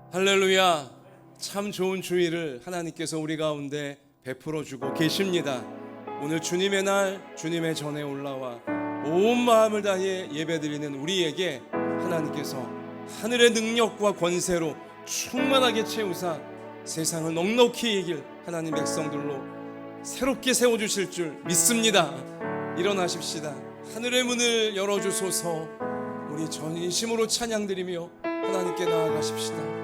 할렐루야. 참 좋은 주의를 하나님께서 우리 가운데 베풀어 주고 계십니다. 오늘 주님의 날, 주님의 전에 올라와 온 마음을 다해 예배드리는 우리에게 하나님께서 하늘의 능력과 권세로 충만하게 채우사 세상을 넉넉히 이길 하나님 백성들로 새롭게 세워주실 줄 믿습니다. 일어나십시다. 하늘의 문을 열어주소서. 우리 전심으로 찬양드리며 하나님께 나아가십시다.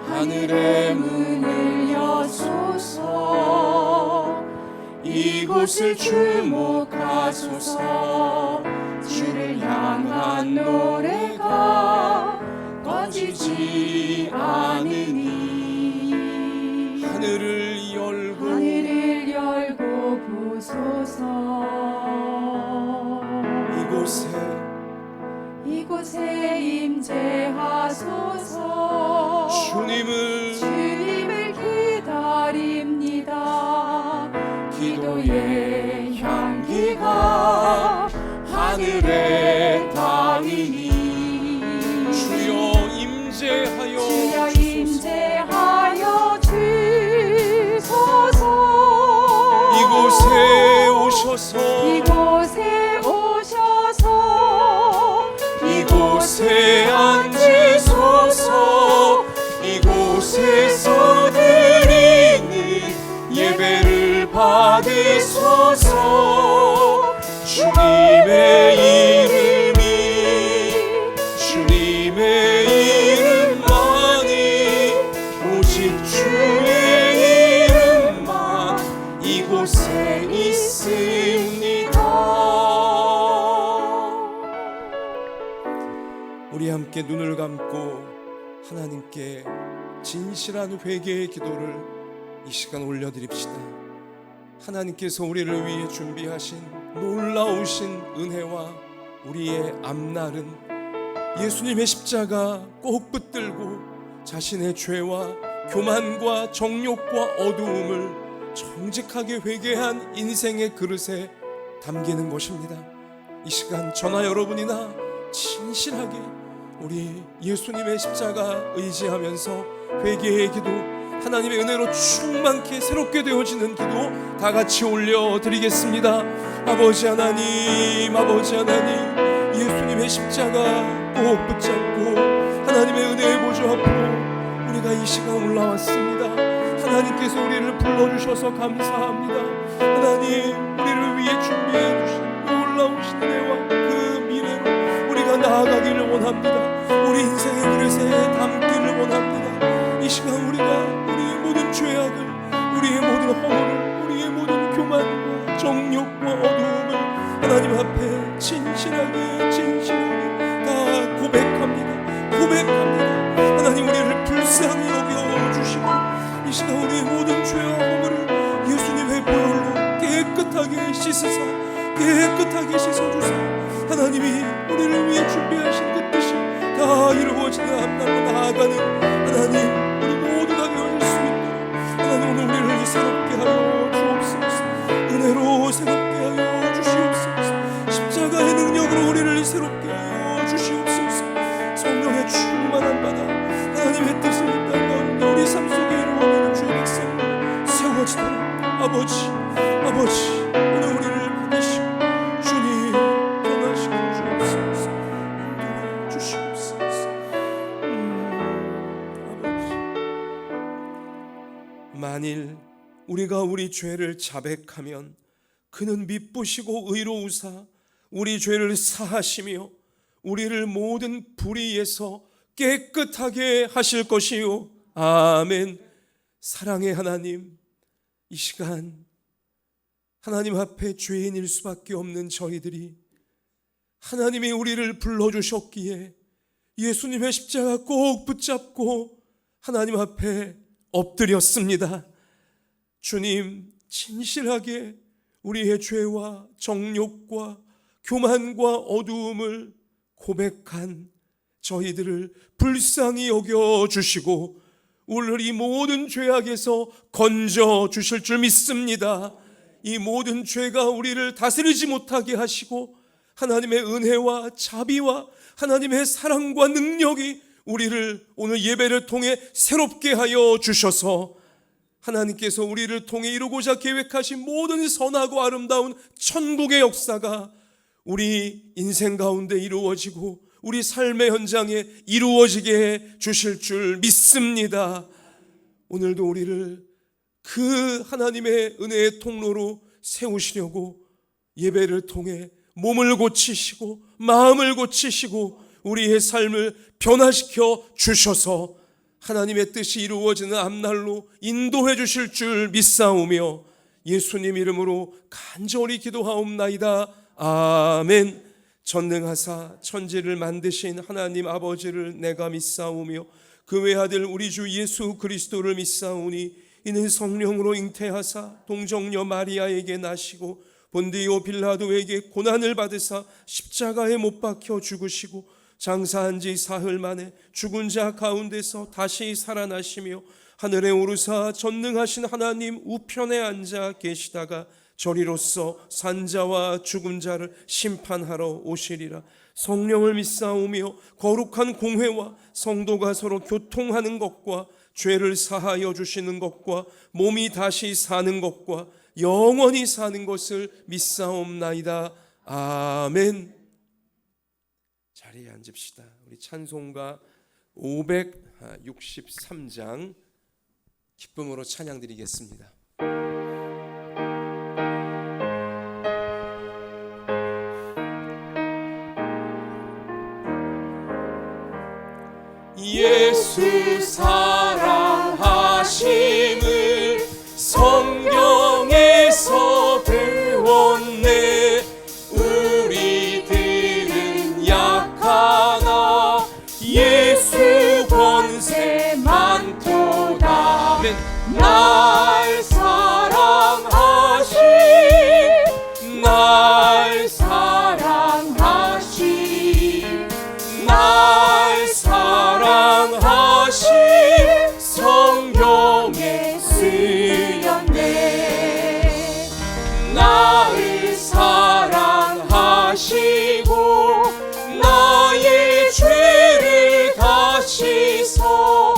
하늘의 문을 여소서. 이곳을 주목하소서. 주를 향한 노래가 꺼지지 않으니 하늘을 열고 보소서. 이곳에 임재하소서. 주님을 기다립니다. 기도의 향기가 하늘에 닿으니 주여 임재하여 주소서. 이곳에 오셔서 이곳에 앉으소서. 이곳에서 드리는 예배를 받으소서. 주님의 이름만이 오직 주의 이름만 이곳에 있습니다. 우리 함께 눈을 감고 하나님께 진실한 회개의 기도를 이 시간 올려드립시다. 하나님께서 우리를 위해 준비하신 놀라우신 은혜와 우리의 앞날은 예수님의 십자가 꼭 붙들고 자신의 죄와 교만과 정욕과 어두움을 정직하게 회개한 인생의 그릇에 담기는 것입니다. 이 시간 저나 여러분이나 진실하게 우리 예수님의 십자가 의지하면서 회개의 기도, 하나님의 은혜로 충만케 새롭게 되어지는 기도 다 같이 올려드리겠습니다. 아버지 하나님, 예수님의 십자가 꼭 붙잡고 하나님의 은혜의 보좌 앞으로 우리가 이 시간 올라왔습니다. 하나님께서 우리를 불러주셔서 감사합니다. 하나님, 우리를 위해 준비해 주신 놀라우신 은혜와 그 미래로 우리가 나아가기를 원합니다. 우리 인생의 그릇에 담기를 원합니다. 이 시간 우리가 우리의 모든 죄악을, 우리의 모든 허물을, 우리의 모든 교만과 정욕과 어두움을 하나님 앞에 진실하게 다 고백합니다. 하나님, 우리를 불쌍히 여겨주시고 이 시간 우리의 모든 죄와 허물을 예수님의 보혈로 깨끗하게 씻어주사 하나님이 우리를 위해 준비하신 그 뜻이 다 이루어지는 앞날로 나아가는 하나님, 우리 모두가 되어질 수 있도록 하나님 오늘 우리를 새롭게 하여 주옵소서. 은혜로 새롭게 하여 주시옵소서. 십자가의 능력으로 우리를 새롭게 하여 주시옵소서. 성령의 충만한 바다 하나님의 뜻을 이 땅 가운데 우리 삶 속에 이루어가는 주의 백성으로 세워지도록 아버지 오늘 우리를 받으시고 주님 변화시켜 주옵소서. 인도해 주시옵소서. 아버지, 만일 우리가 우리 죄를 자백하면 그는 미쁘시고 의로우사 우리 죄를 사하시며 우리를 모든 불의에서 깨끗하게 하실 것이요. 아멘. 사랑의 하나님, 이 시간 하나님 앞에 죄인일 수밖에 없는 저희들이 하나님이 우리를 불러주셨기에 예수님의 십자가 꼭 붙잡고 하나님 앞에 엎드렸습니다. 주님, 진실하게 우리의 죄와 정욕과 교만과 어두움을 고백한 저희들을 불쌍히 여겨주시고 우리를 이 모든 죄악에서 건져 주실 줄 믿습니다. 이 모든 죄가 우리를 다스리지 못하게 하시고 하나님의 은혜와 자비와 하나님의 사랑과 능력이 우리를 오늘 예배를 통해 새롭게 하여 주셔서 하나님께서 우리를 통해 이루고자 계획하신 모든 선하고 아름다운 천국의 역사가 우리 인생 가운데 이루어지고 우리 삶의 현장에 이루어지게 해 주실 줄 믿습니다. 오늘도 우리를 그 하나님의 은혜의 통로로 세우시려고 예배를 통해 몸을 고치시고 마음을 고치시고 우리의 삶을 변화시켜 주셔서 하나님의 뜻이 이루어지는 앞날로 인도해 주실 줄 믿사오며 예수님 이름으로 간절히 기도하옵나이다. 아멘. 전능하사 천지를 만드신 하나님 아버지를 내가 믿사오며 그 외아들 우리 주 예수 그리스도를 믿사오니 이는 성령으로 잉태하사 동정녀 마리아에게 나시고 본디오 빌라도에게 고난을 받으사 십자가에 못 박혀 죽으시고 장사한 지 사흘 만에 죽은 자 가운데서 다시 살아나시며 하늘에 오르사 전능하신 하나님 우편에 앉아 계시다가 저리로서 산자와 죽은 자를 심판하러 오시리라. 성령을 믿사오며 거룩한 공회와 성도가 서로 교통하는 것과 죄를 사하여 주시는 것과 몸이 다시 사는 것과 영원히 사는 것을 믿사옵나이다. 아멘. 자리에 앉읍시다. 우리 찬송가 563장 기쁨으로 찬양드리겠습니다. 예수 사랑하심을 성경에서 배웠네. 우리들은 약하나 예수 권세 많도다. 아멘. 날 사랑하심 날 사랑하심 날 사랑하심 성경에 쓰였네. 나를 사랑하시고 나의 죄를 다시서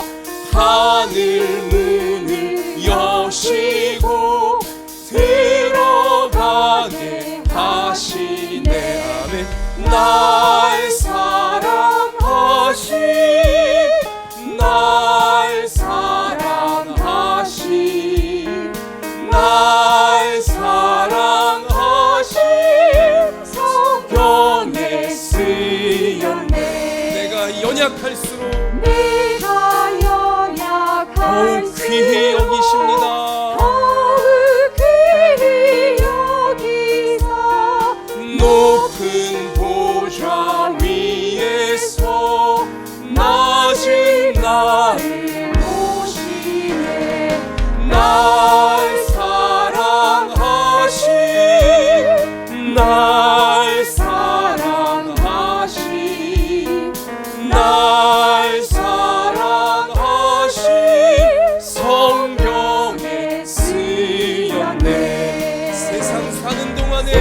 하늘 문을 여시고 들어가게 하시네. 아멘. 날 사랑하심 날 사랑하심 날 사랑하심 성경에 쓰였네. 내가 연약할수록 더욱 귀히 여기십니다. 더욱 귀히 여기사 높은 보좌 위에서 낮은 나를 모시네. 날 사랑하심 날 사랑하심 날 사랑하심 성경에 쓰였네. 세상 사는 동안에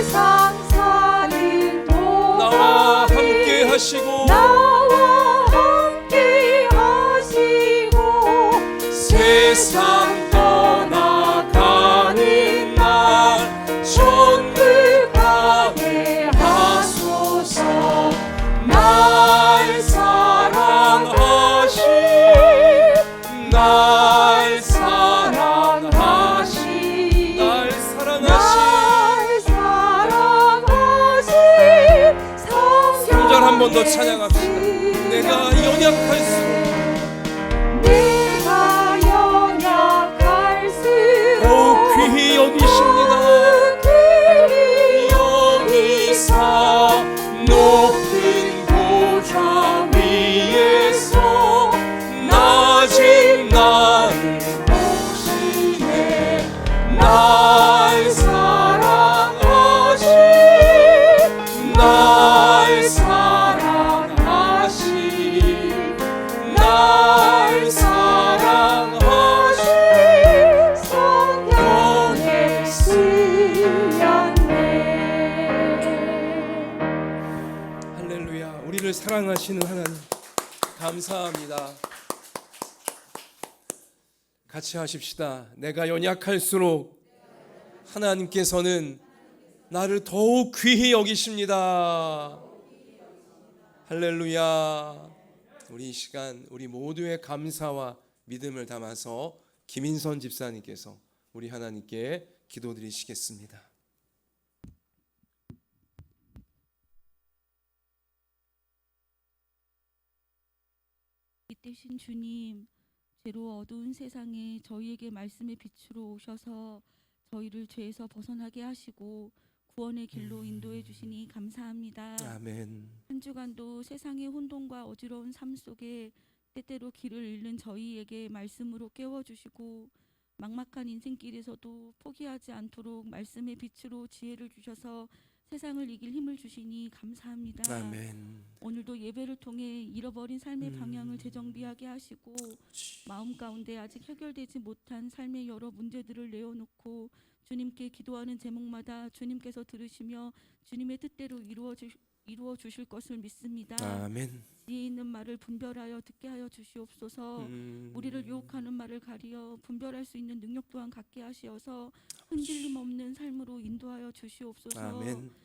세상 사는 동안 나와 함께 하시고 나와 함께 하시고 세상 떠나가는 날 천국 가게 하소서. 날 사랑하심 날 사랑하심 날 사랑하심 성경 3절 한 번 더 찬양합시다. 내가 연약할수록 내가 연약할수록 더욱 귀히 여기십니다. 여기사 높은 보좌 위에서 낮은 나를 보시네. 날 사랑하심 날 사랑하심 살아계시는 하나님 감사합니다. 같이 하십시다. 내가 연약할수록 하나님께서는 나를 더욱 귀히 여기십니다. 할렐루야. 우리 이 시간 우리 모두의 감사와 믿음을 담아서 김인선 집사님께서 우리 하나님께 기도드리시겠습니다. 빛되신 주님, 죄로 어두운 세상에 저희에게 말씀의 빛으로 오셔서 저희를 죄에서 벗어나게 하시고 구원의 길로 인도해 주시니 감사합니다. 아멘. 한 주간도 세상의 혼돈과 어지러운 삶 속에 때때로 길을 잃는 저희에게 말씀으로 깨워주시고 막막한 인생길에서도 포기하지 않도록 말씀의 빛으로 지혜를 주셔서 세상을 이길 힘을 주시니 감사합니다. 아멘. 오늘도 예배를 통해 잃어버린 삶의 방향을 재정비하게 하시고 마음 가운데 아직 해결되지 못한 삶의 여러 문제들을 내어놓고 주님께 기도하는 제목마다 주님께서 들으시며 주님의 뜻대로 이루어 주실 것을 믿습니다. 아멘. 지혜 있는 말을 분별하여 듣게 하여 주시옵소서. 우리를 유혹하는 말을 가리어 분별할 수 있는 능력 또한 갖게 하시어서 흔들림 없는 삶으로 인도하여 주시옵소서. 아멘.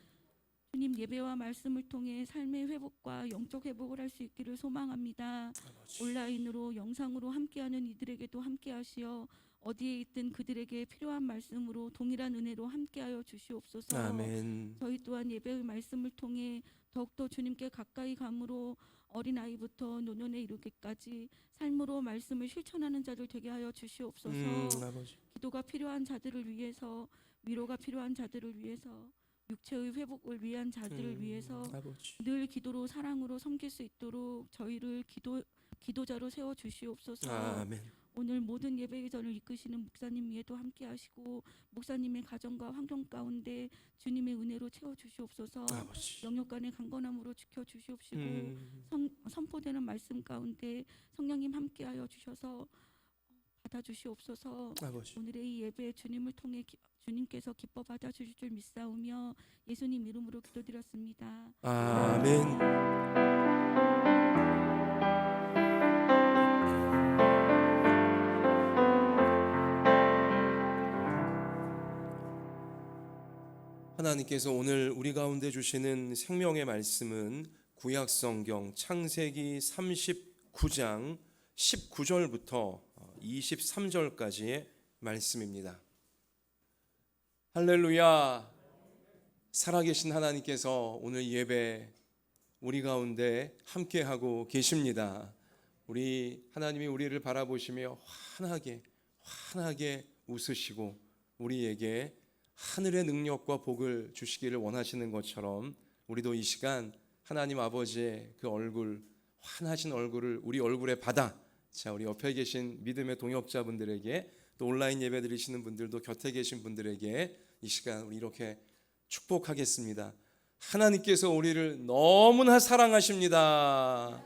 주님, 예배와 말씀을 통해 삶의 회복과 영적 회복을 할 수 있기를 소망합니다. 온라인으로 영상으로 함께하는 이들에게도 함께하시어 어디에 있든 그들에게 필요한 말씀으로 동일한 은혜로 함께하여 주시옵소서. 아멘. 저희 또한 예배의 말씀을 통해 더욱더 주님께 가까이 감으로 어린아이부터 노년에 이르기까지 삶으로 말씀을 실천하는 자들 되게 하여 주시옵소서. 아버지. 기도가 필요한 자들을 위해서, 위로가 필요한 자들을 위해서, 육체의 회복을 위한 자들을 위해서 아버지. 늘 기도로 사랑으로 섬길 수 있도록 저희를 기도자로 세워 주시옵소서. 아멘. 오늘 모든 예배의 전을 이끄시는 목사님 위에도 함께 하시고 목사님의 가정과 환경 가운데 주님의 은혜로 채워 주시옵소서. 아버지. 영역 간의 강건함으로 지켜 주시옵시고 선포되는 말씀 가운데 성령님 함께하여 주셔서 받아 주시옵소서. 아버지. 오늘의 이 예배 주님을 통해 주님께서 기뻐 받아 주실 줄 믿사오며 예수님 이름으로 기도드렸습니다. 아멘. 하나님께서 오늘 우리 가운데 주시는 생명의 말씀은 구약성경 창세기 39장 19절부터 23절까지의 말씀입니다. 할렐루야. 살아계신 하나님께서 오늘 예배 우리 가운데 함께하고 계십니다. 우리 하나님이 우리를 바라보시며 환하게 웃으시고 우리에게 하늘의 능력과 복을 주시기를 원하시는 것처럼 우리도 이 시간 하나님 아버지의 그 얼굴, 환하신 얼굴을 우리 얼굴에 받아, 자, 우리 옆에 계신 믿음의 동역자분들에게 또 온라인 예배 드리시는 분들도 곁에 계신 분들에게 이 시간 우리 이렇게 축복하겠습니다. 하나님께서 우리를 너무나 사랑하십니다.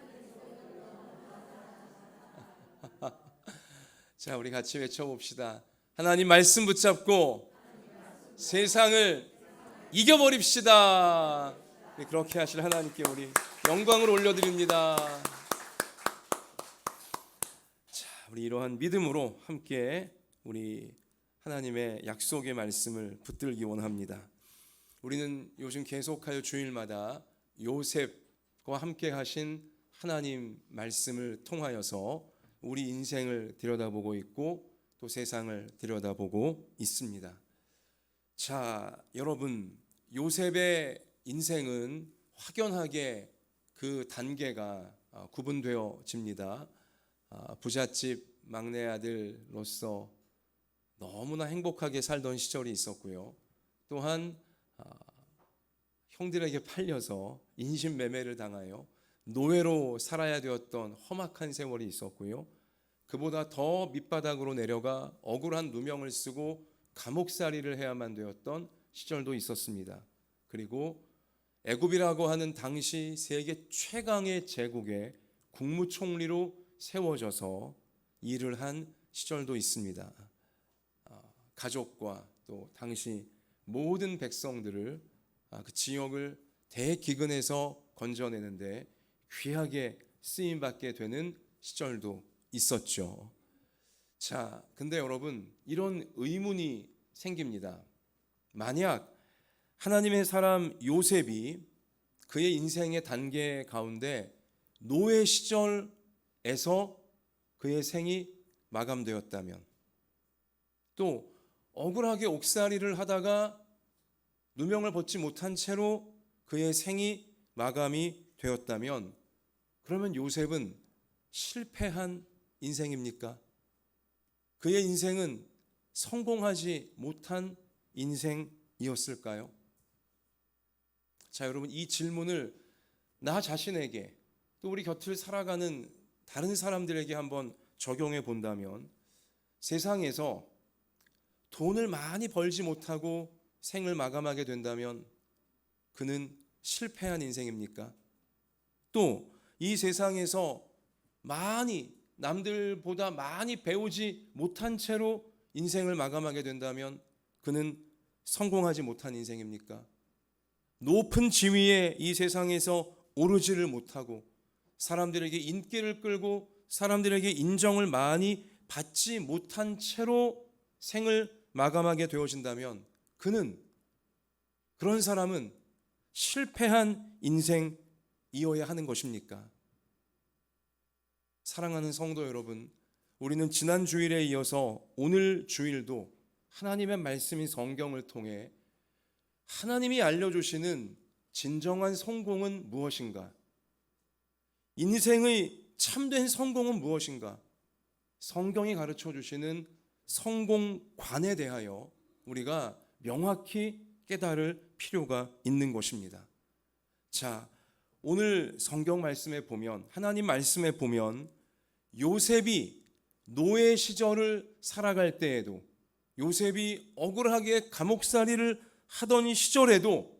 자, 우리 같이 외쳐봅시다. 하나님 말씀 붙잡고 세상을 이겨버립시다. 그렇게 하실 하나님께 우리 영광을 올려드립니다. 자, 우리 이러한 믿음으로 함께 우리 하나님의 약속의 말씀을 붙들기 원합니다. 우리는 요즘 계속하여 주일마다 요셉과 함께 하신 하나님 말씀을 통하여서 우리 인생을 들여다보고 있고 또 세상을 들여다보고 있습니다. 자, 여러분, 요셉의 인생은 확연하게 그 단계가 구분되어집니다. 부잣집 막내 아들로서 너무나 행복하게 살던 시절이 있었고요. 또한 형들에게 팔려서 인신매매를 당하여 노예로 살아야 되었던 험악한 세월이 있었고요. 그보다 더 밑바닥으로 내려가 억울한 누명을 쓰고 감옥살이를 해야만 되었던 시절도 있었습니다. 그리고 애굽이라고 하는 당시 세계 최강의 제국의 국무총리로 세워져서 일을 한 시절도 있습니다. 가족과 또 당시 모든 백성들을 그 지역을 대기근에서 건져내는데 귀하게 쓰임받게 되는 시절도 있었죠. 자, 근데 여러분, 이런 의문이 생깁니다. 만약 하나님의 사람 요셉이 그의 인생의 단계 가운데 노예 시절에서 그의 생이 마감되었다면, 또 억울하게 옥살이를 하다가 누명을 벗지 못한 채로 그의 생이 마감이 되었다면, 그러면 요셉은 실패한 인생입니까? 그의 인생은 성공하지 못한 인생이었을까요? 자, 여러분, 이 질문을 나 자신에게, 또 우리 곁을 살아가는 다른 사람들에게 한번 적용해 본다면, 세상에서 돈을 많이 벌지 못하고 생을 마감하게 된다면 그는 실패한 인생입니까? 또 이 세상에서 남들보다 많이 배우지 못한 채로 인생을 마감하게 된다면 그는 성공하지 못한 인생입니까? 높은 지위에 이 세상에서 오르지를 못하고 사람들에게 인기를 끌고 사람들에게 인정을 많이 받지 못한 채로 생을 마감하게 되어진다면 그런 사람은 실패한 인생이어야 하는 것입니까? 사랑하는 성도 여러분, 우리는 지난 주일에 이어서 오늘 주일도 하나님의 말씀인 성경을 통해 하나님이 알려주시는 진정한 성공은 무엇인가? 인생의 참된 성공은 무엇인가? 성경이 가르쳐 주시는 성공관에 대하여 우리가 명확히 깨달을 필요가 있는 것입니다. 자, 오늘 성경 말씀에 보면, 하나님 말씀에 보면 요셉이 노예 시절을 살아갈 때에도, 요셉이 억울하게 감옥살이를 하던 시절에도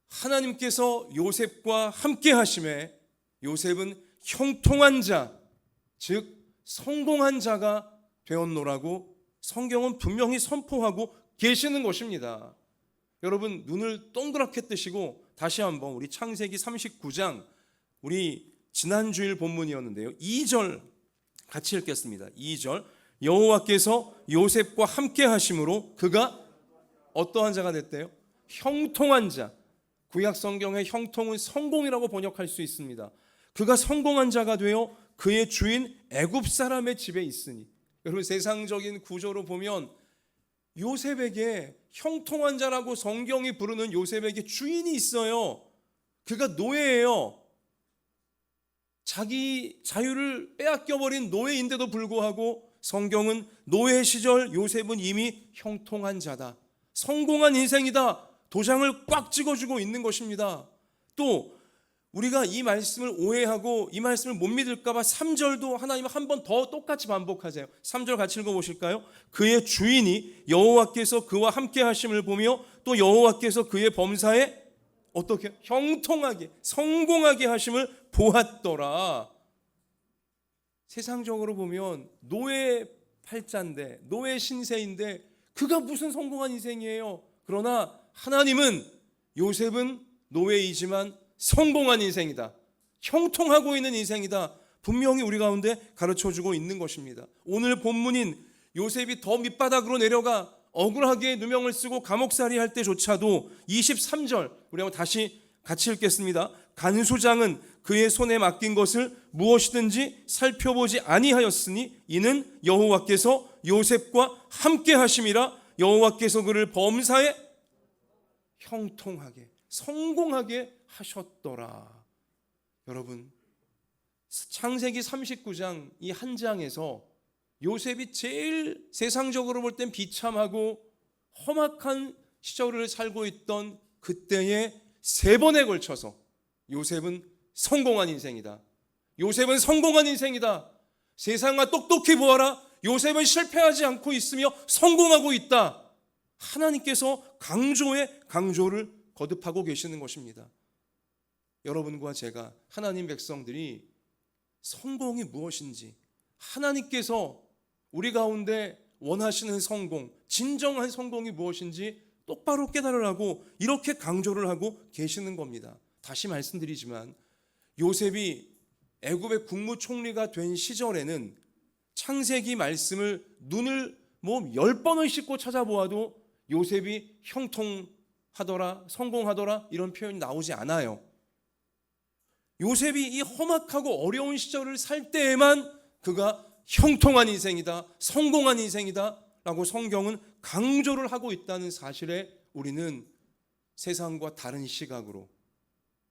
하나님께서 요셉과 함께 하심에 요셉은 형통한 자, 즉 성공한 자가 되었노라고 성경은 분명히 선포하고 계시는 것입니다. 여러분, 눈을 동그랗게 뜨시고 다시 한번 우리 창세기 39장, 우리 지난주일 본문이었는데요, 2절 같이 읽겠습니다. 2절, 여호와께서 요셉과 함께 하심으로 그가 어떠한 자가 됐대요? 형통한 자. 구약 성경의 형통은 성공이라고 번역할 수 있습니다. 그가 성공한 자가 되어 그의 주인 애굽 사람의 집에 있으니, 여러분, 세상적인 구조로 보면 요셉에게 형통한 자라고 성경이 부르는 요셉에게 주인이 있어요. 그가 노예예요. 자기 자유를 빼앗겨버린 노예인데도 불구하고 성경은 노예 시절 요셉은 이미 형통한 자다, 성공한 인생이다, 도장을 꽉 찍어주고 있는 것입니다. 또 우리가 이 말씀을 오해하고 이 말씀을 못 믿을까봐 3절도 하나님 한 번 더 똑같이 반복하세요. 3절 같이 읽어보실까요? 그의 주인이 여호와께서 그와 함께 하심을 보며 또 여호와께서 그의 범사에 어떻게 형통하게 성공하게 하심을 보았더라. 세상적으로 보면 노예 팔자인데, 노예 신세인데 그가 무슨 성공한 인생이에요? 그러나 하나님은 요셉은 노예이지만 성공한 인생이다, 형통하고 있는 인생이다, 분명히 우리 가운데 가르쳐주고 있는 것입니다. 오늘 본문인 요셉이 더 밑바닥으로 내려가 억울하게 누명을 쓰고 감옥살이 할 때조차도 23절 우리 한번 다시 같이 읽겠습니다. 간수장은 그의 손에 맡긴 것을 무엇이든지 살펴보지 아니하였으니 이는 여호와께서 요셉과 함께 하심이라. 여호와께서 그를 범사에 형통하게 성공하게 하셨더라. 여러분, 창세기 39장 이 한 장에서 요셉이 제일 세상적으로 볼 땐 비참하고 험악한 시절을 살고 있던 그때에 3번에 걸쳐서 요셉은 성공한 인생이다, 요셉은 성공한 인생이다, 세상아 똑똑히 보아라, 요셉은 실패하지 않고 있으며 성공하고 있다, 하나님께서 강조에 강조를 거듭하고 계시는 것입니다. 여러분과 제가, 하나님 백성들이 성공이 무엇인지, 하나님께서 우리 가운데 원하시는 성공, 진정한 성공이 무엇인지 똑바로 깨달으라고 이렇게 강조를 하고 계시는 겁니다. 다시 말씀드리지만 요셉이 애굽의 국무총리가 된 시절에는 창세기 말씀을 눈을 10번을 씻고 찾아보아도 요셉이 형통하더라, 성공하더라 이런 표현이 나오지 않아요. 요셉이 이 험악하고 어려운 시절을 살 때에만 그가 형통한 인생이다, 성공한 인생이다 라고 성경은 강조를 하고 있다는 사실에 우리는 세상과 다른 시각으로,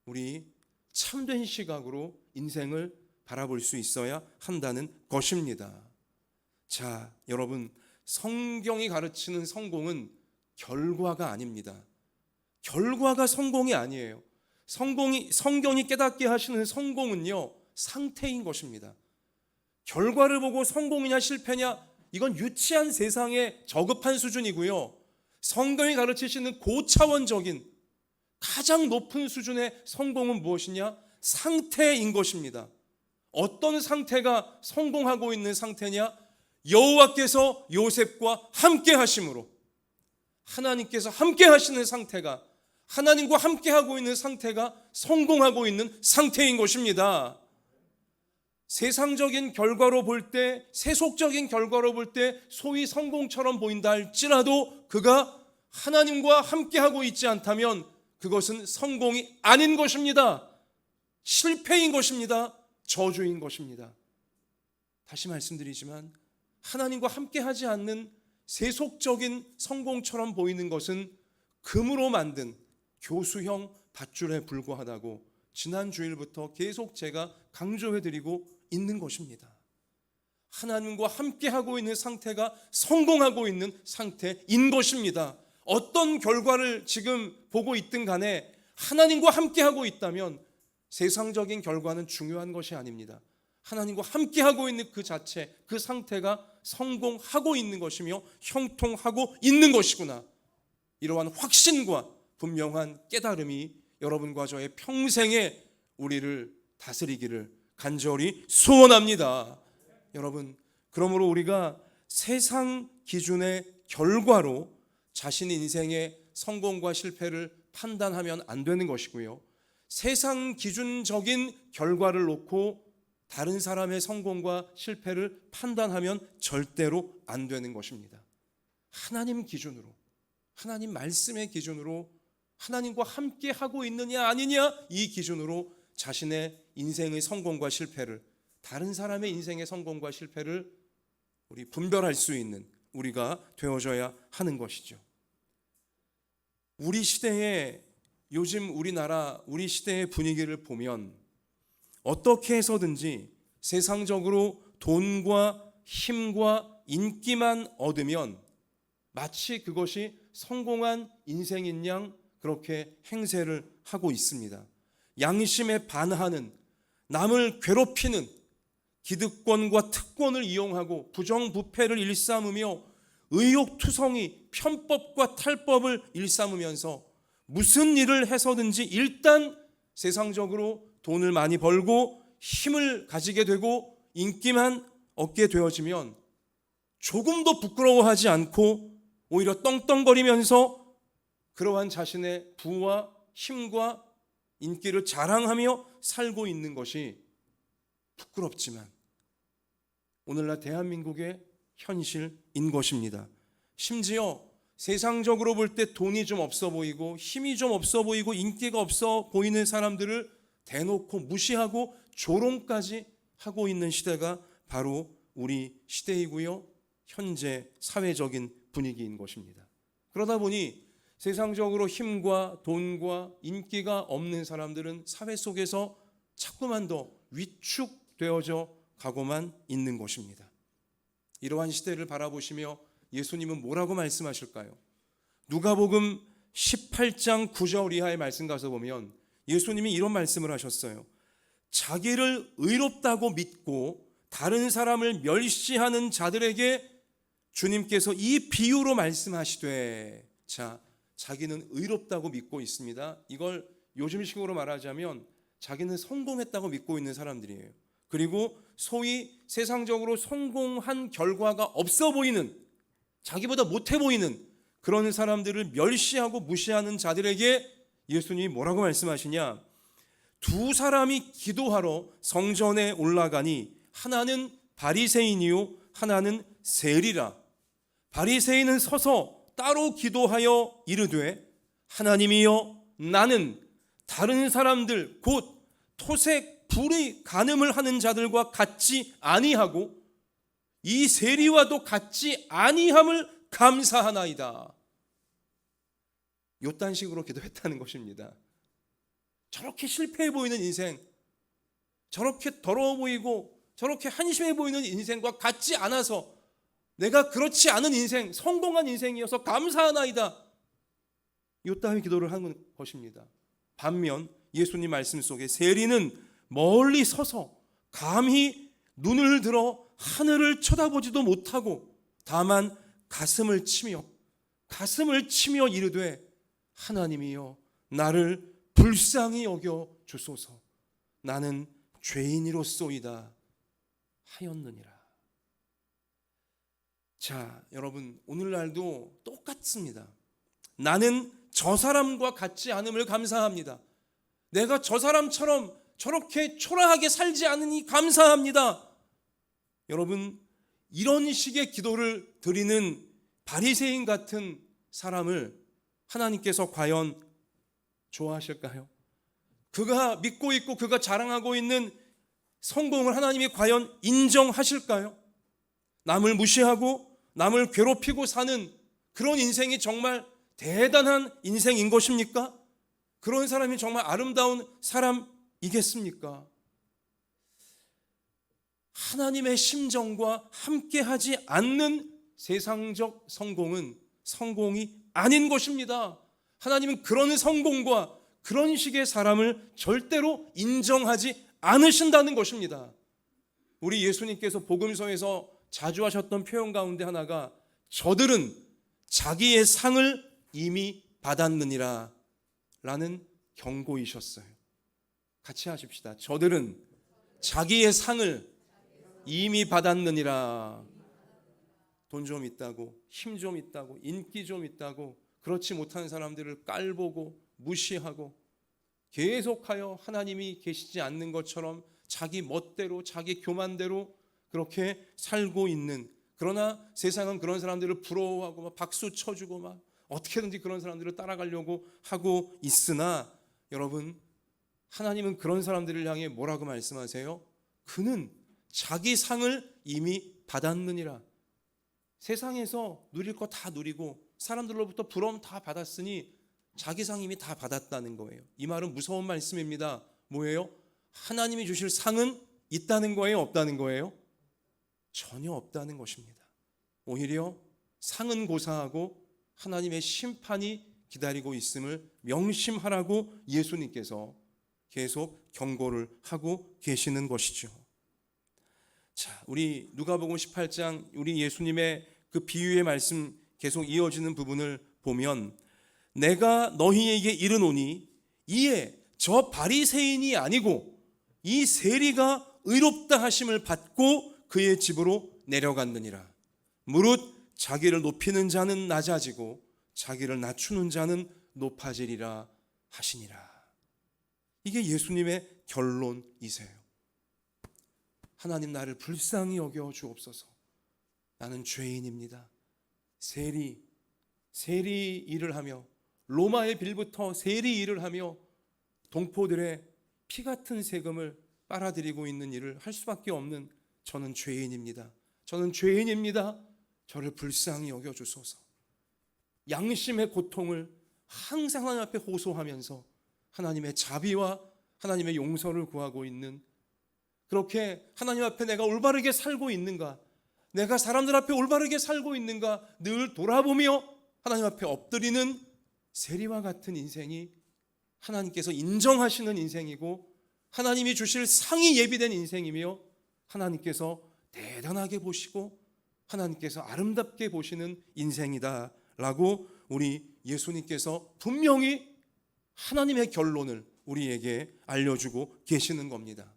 우리 참된 시각으로 인생을 바라볼 수 있어야 한다는 것입니다. 자, 여러분, 성경이 가르치는 성공은 결과가 아닙니다. 결과가 성공이 아니에요. 성경이 깨닫게 하시는 성공은요, 상태인 것입니다. 결과를 보고 성공이냐 실패냐, 이건 유치한 세상의 저급한 수준이고요. 성경이 가르치시는 고차원적인 가장 높은 수준의 성공은 무엇이냐? 상태인 것입니다. 어떤 상태가 성공하고 있는 상태냐? 여호와께서 요셉과 함께 하심으로, 하나님께서 함께 하시는 상태가, 하나님과 함께 하고 있는 상태가 성공하고 있는 상태인 것입니다. 세상적인 결과로 볼 때, 세속적인 결과로 볼 때 소위 성공처럼 보인다 할지라도 그가 하나님과 함께 하고 있지 않다면 그것은 성공이 아닌 것입니다. 실패인 것입니다. 저주인 것입니다. 다시 말씀드리지만 하나님과 함께 하지 않는 세속적인 성공처럼 보이는 것은 금으로 만든 교수형 밧줄에 불과하다고 지난 주일부터 계속 제가 강조해드리고 있는 것입니다. 하나님과 함께 하고 있는 상태가 성공하고 있는 상태인 것입니다. 어떤 결과를 지금 보고 있든 간에 하나님과 함께 하고 있다면 세상적인 결과는 중요한 것이 아닙니다. 하나님과 함께 하고 있는 그 자체, 그 상태가 성공하고 있는 것이며 형통하고 있는 것이구나, 이러한 확신과 분명한 깨달음이 여러분과 저의 평생에 우리를 다스리기를 간절히 소원합니다. 여러분, 그러므로 우리가 세상 기준의 결과로 자신 인생의 성공과 실패를 판단하면 안 되는 것이고요, 세상 기준적인 결과를 놓고 다른 사람의 성공과 실패를 판단하면 절대로 안 되는 것입니다. 하나님 기준으로, 하나님 말씀의 기준으로, 하나님과 함께 하고 있느냐 아니냐, 이 기준으로 자신의 인생의 성공과 실패를, 다른 사람의 인생의 성공과 실패를 우리 분별할 수 있는 우리가 되어져야 하는 것이죠. 우리 시대의, 요즘 우리나라, 우리 시대의 분위기를 보면 어떻게 해서든지 세상적으로 돈과 힘과 인기만 얻으면 마치 그것이 성공한 인생인 양 그렇게 행세를 하고 있습니다. 양심에 반하는, 남을 괴롭히는, 기득권과 특권을 이용하고 부정부패를 일삼으며 의욕투성이, 편법과 탈법을 일삼으면서 무슨 일을 해서든지 일단 세상적으로 돈을 많이 벌고 힘을 가지게 되고 인기만 얻게 되어지면 조금도 부끄러워하지 않고 오히려 떵떵거리면서 그러한 자신의 부와 힘과 인기를 자랑하며 살고 있는 것이 부끄럽지만 오늘날 대한민국의 현실인 것입니다. 심지어 세상적으로 볼 때 돈이 좀 없어 보이고 힘이 좀 없어 보이고 인기가 없어 보이는 사람들을 대놓고 무시하고 조롱까지 하고 있는 시대가 바로 우리 시대이고요, 현재 사회적인 분위기인 것입니다. 그러다 보니 세상적으로 힘과 돈과 인기가 없는 사람들은 사회 속에서 자꾸만 더 위축되어져 가고만 있는 것입니다. 이러한 시대를 바라보시며 예수님은 뭐라고 말씀하실까요? 누가복음 18장 9절 이하의 말씀 가서 보면 예수님이 이런 말씀을 하셨어요. 자기를 의롭다고 믿고 다른 사람을 멸시하는 자들에게 주님께서 이 비유로 말씀하시되, 자, 자기는 의롭다고 믿고 있습니다. 이걸 요즘식으로 말하자면 자기는 성공했다고 믿고 있는 사람들이에요. 그리고 소위 세상적으로 성공한 결과가 없어 보이는, 자기보다 못해 보이는 그런 사람들을 멸시하고 무시하는 자들에게 예수님이 뭐라고 말씀하시냐? 두 사람이 기도하러 성전에 올라가니 하나는 바리새인이요 하나는 세리라. 바리새인은 서서 따로 기도하여 이르되 하나님이여 나는 다른 사람들 곧 토색 불의 간음을 하는 자들과 같지 아니하고 이 세리와도 같지 아니함을 감사하나이다. 요딴 식으로 기도했다는 것입니다. 저렇게 실패해 보이는 인생, 저렇게 더러워 보이고 저렇게 한심해 보이는 인생과 같지 않아서 내가 그렇지 않은 인생, 성공한 인생이어서 감사하나이다. 요따위 기도를 하는 것입니다. 반면 예수님 말씀 속에 세리는 멀리 서서 감히 눈을 들어 하늘을 쳐다보지도 못하고 다만 가슴을 치며 이르되 하나님이여 나를 불쌍히 여겨 주소서. 나는 죄인이로소이다 하였느니라. 자, 여러분 오늘날도 똑같습니다. 나는 저 사람과 같지 않음을 감사합니다. 내가 저 사람처럼 저렇게 초라하게 살지 않으니 감사합니다. 여러분 이런 식의 기도를 드리는 바리새인 같은 사람을 하나님께서 과연 좋아하실까요? 그가 믿고 있고 그가 자랑하고 있는 성공을 하나님이 과연 인정하실까요? 남을 무시하고 남을 괴롭히고 사는 그런 인생이 정말 대단한 인생인 것입니까? 그런 사람이 정말 아름다운 사람이겠습니까? 하나님의 심정과 함께하지 않는 세상적 성공은 성공이 아닌 것입니다. 하나님은 그런 성공과 그런 식의 사람을 절대로 인정하지 않으신다는 것입니다. 우리 예수님께서 복음서에서 자주 하셨던 표현 가운데 하나가 저들은 자기의 상을 이미 받았느니라 라는 경고이셨어요. 같이 하십시다. 저들은 자기의 상을 이미 받았느니라. 돈 좀 있다고, 힘 좀 있다고, 인기 좀 있다고 그렇지 못한 사람들을 깔보고 무시하고 계속하여 하나님이 계시지 않는 것처럼 자기 멋대로 자기 교만대로 그렇게 살고 있는, 그러나 세상은 그런 사람들을 부러워하고 막 박수 쳐주고 막 어떻게든지 그런 사람들을 따라가려고 하고 있으나 여러분 하나님은 그런 사람들을 향해 뭐라고 말씀하세요? 그는 자기 상을 이미 받았느니라. 세상에서 누릴 거 다 누리고 사람들로부터 부러움 다 받았으니 자기 상 이미 다 받았다는 거예요. 이 말은 무서운 말씀입니다. 뭐예요? 하나님이 주실 상은 있다는 거예요? 없다는 거예요? 전혀 없다는 것입니다. 오히려 상은 고사하고 하나님의 심판이 기다리고 있음을 명심하라고 예수님께서 계속 경고를 하고 계시는 것이죠. 자, 우리 누가복음 18장 우리 예수님의 그 비유의 말씀 계속 이어지는 부분을 보면 내가 너희에게 이르노니 이에 저 바리새인이 아니고 이 세리가 의롭다 하심을 받고 그의 집으로 내려갔느니라. 무릇 자기를 높이는 자는 낮아지고 자기를 낮추는 자는 높아지리라 하시니라. 이게 예수님의 결론이세요. 하나님 나를 불쌍히 여겨 주옵소서. 나는 죄인입니다. 세리 일을 하며 로마의 빌부터 세리 일을 하며 동포들의 피 같은 세금을 빨아들이고 있는 일을 할 수밖에 없는 저는 죄인입니다. 저는 죄인입니다. 저를 불쌍히 여겨주소서. 양심의 고통을 항상 하나님 앞에 호소하면서 하나님의 자비와 하나님의 용서를 구하고 있는, 그렇게 하나님 앞에 내가 올바르게 살고 있는가, 내가 사람들 앞에 올바르게 살고 있는가 늘 돌아보며 하나님 앞에 엎드리는 세리와 같은 인생이 하나님께서 인정하시는 인생이고 하나님이 주실 상이 예비된 인생이며 하나님께서 대단하게 보시고 하나님께서 아름답게 보시는 인생이다라고 우리 예수님께서 분명히 하나님의 결론을 우리에게 알려주고 계시는 겁니다.